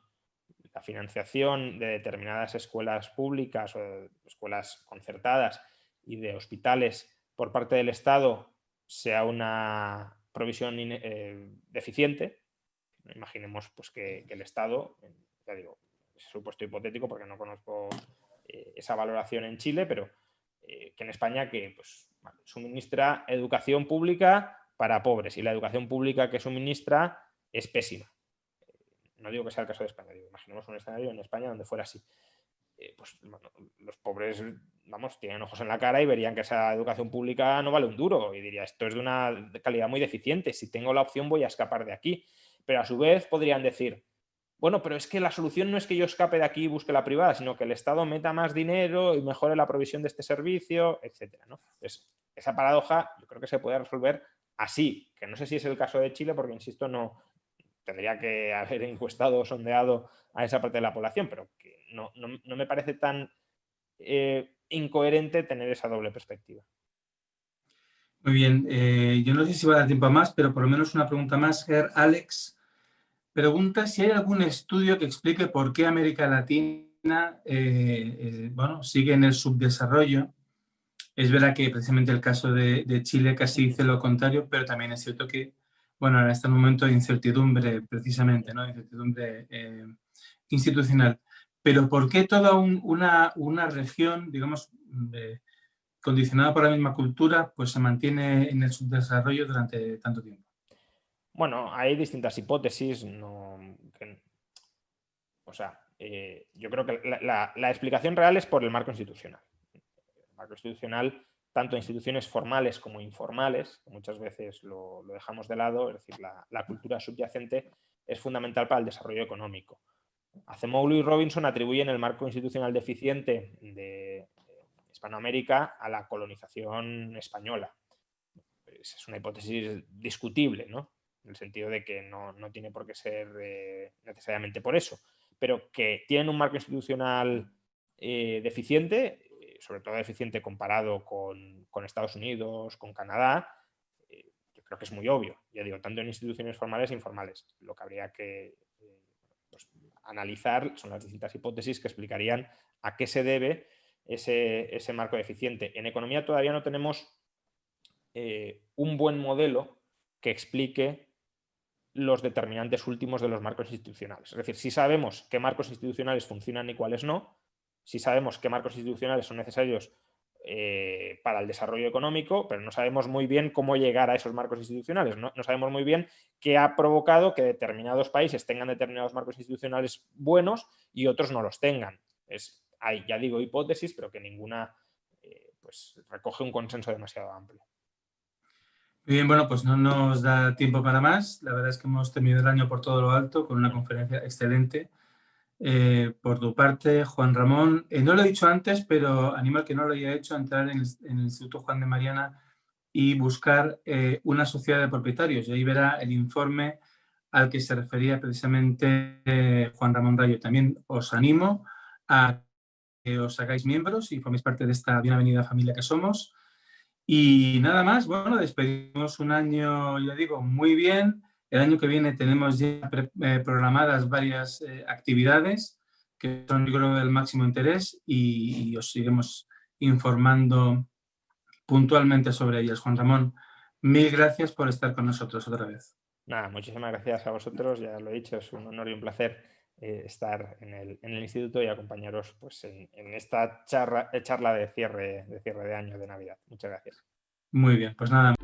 la financiación de determinadas escuelas públicas o escuelas concertadas y de hospitales por parte del Estado sea una provisión deficiente. Imaginemos pues, que el Estado, ya digo, es supuesto hipotético porque no conozco esa valoración en Chile, pero que en España pues, suministra educación pública para pobres y la educación pública que suministra es pésima. No digo que sea el caso de España, digo, imaginemos un escenario en España donde fuera así. Pues bueno, los pobres, tienen ojos en la cara y verían que esa educación pública no vale un duro y diría, esto es de una calidad muy deficiente, si tengo la opción voy a escapar de aquí. Pero a su vez podrían decir, bueno, pero es que la solución no es que yo escape de aquí y busque la privada, sino que el Estado meta más dinero y mejore la provisión de este servicio, etcétera, ¿no? Entonces, esa paradoja yo creo que se puede resolver así, que no sé si es el caso de Chile porque, insisto, no tendría que haber encuestado o sondeado a esa parte de la población, pero que no me parece tan incoherente tener esa doble perspectiva. Muy bien, yo no sé si va a dar tiempo a más, pero por lo menos una pregunta más. Alex pregunta si hay algún estudio que explique por qué América Latina sigue en el subdesarrollo. Es verdad que precisamente el caso de Chile casi dice lo contrario, pero también es cierto que, en este momento de incertidumbre, precisamente, ¿no? Incertidumbre institucional. Pero ¿por qué toda una región, digamos, condicionada por la misma cultura, pues se mantiene en el subdesarrollo durante tanto tiempo? Bueno, hay distintas hipótesis. Yo creo que la explicación real es por el marco institucional. El marco institucional, tanto instituciones formales como informales, que muchas veces lo dejamos de lado, es decir, la cultura subyacente es fundamental para el desarrollo económico. Acemoglu y Robinson atribuyen el marco institucional deficiente de Hispanoamérica a la colonización española. Es una hipótesis discutible, ¿no? En el sentido de que no tiene por qué ser necesariamente por eso, pero que tienen un marco institucional deficiente, sobre todo deficiente comparado con Estados Unidos, con Canadá, yo creo que es muy obvio, ya digo, tanto en instituciones formales e informales. Lo que habría que analizar son las distintas hipótesis que explicarían a qué se debe ese marco deficiente. En economía todavía no tenemos un buen modelo que explique los determinantes últimos de los marcos institucionales. Es decir, si sabemos qué marcos institucionales funcionan y cuáles no, si sabemos qué marcos institucionales son necesarios para el desarrollo económico, pero no sabemos muy bien cómo llegar a esos marcos institucionales. No sabemos muy bien qué ha provocado que determinados países tengan determinados marcos institucionales buenos y otros no los tengan. Hay, ya digo, hipótesis, pero que ninguna recoge un consenso demasiado amplio. Muy bien, bueno, pues no nos da tiempo para más. La verdad es que hemos terminado el año por todo lo alto con una conferencia excelente. Por tu parte, Juan Ramón, no lo he dicho antes, pero animo al que no lo haya hecho a entrar en el Instituto Juan de Mariana y buscar una sociedad de propietarios. Y ahí verá el informe al que se refería precisamente Juan Ramón Rayo. También os animo a que os hagáis miembros y forméis parte de esta bien avenida familia que somos. Y nada más, bueno, despedimos un año, ya digo, muy bien. El año que viene tenemos ya programadas varias actividades que son, yo creo, del máximo interés y os iremos informando puntualmente sobre ellas. Juan Ramón, mil gracias por estar con nosotros otra vez. Nada, muchísimas gracias a vosotros, ya lo he dicho, es un honor y un placer estar en el instituto y acompañaros pues, en esta charla de cierre de año, de Navidad. Muchas gracias. Muy bien, pues nada.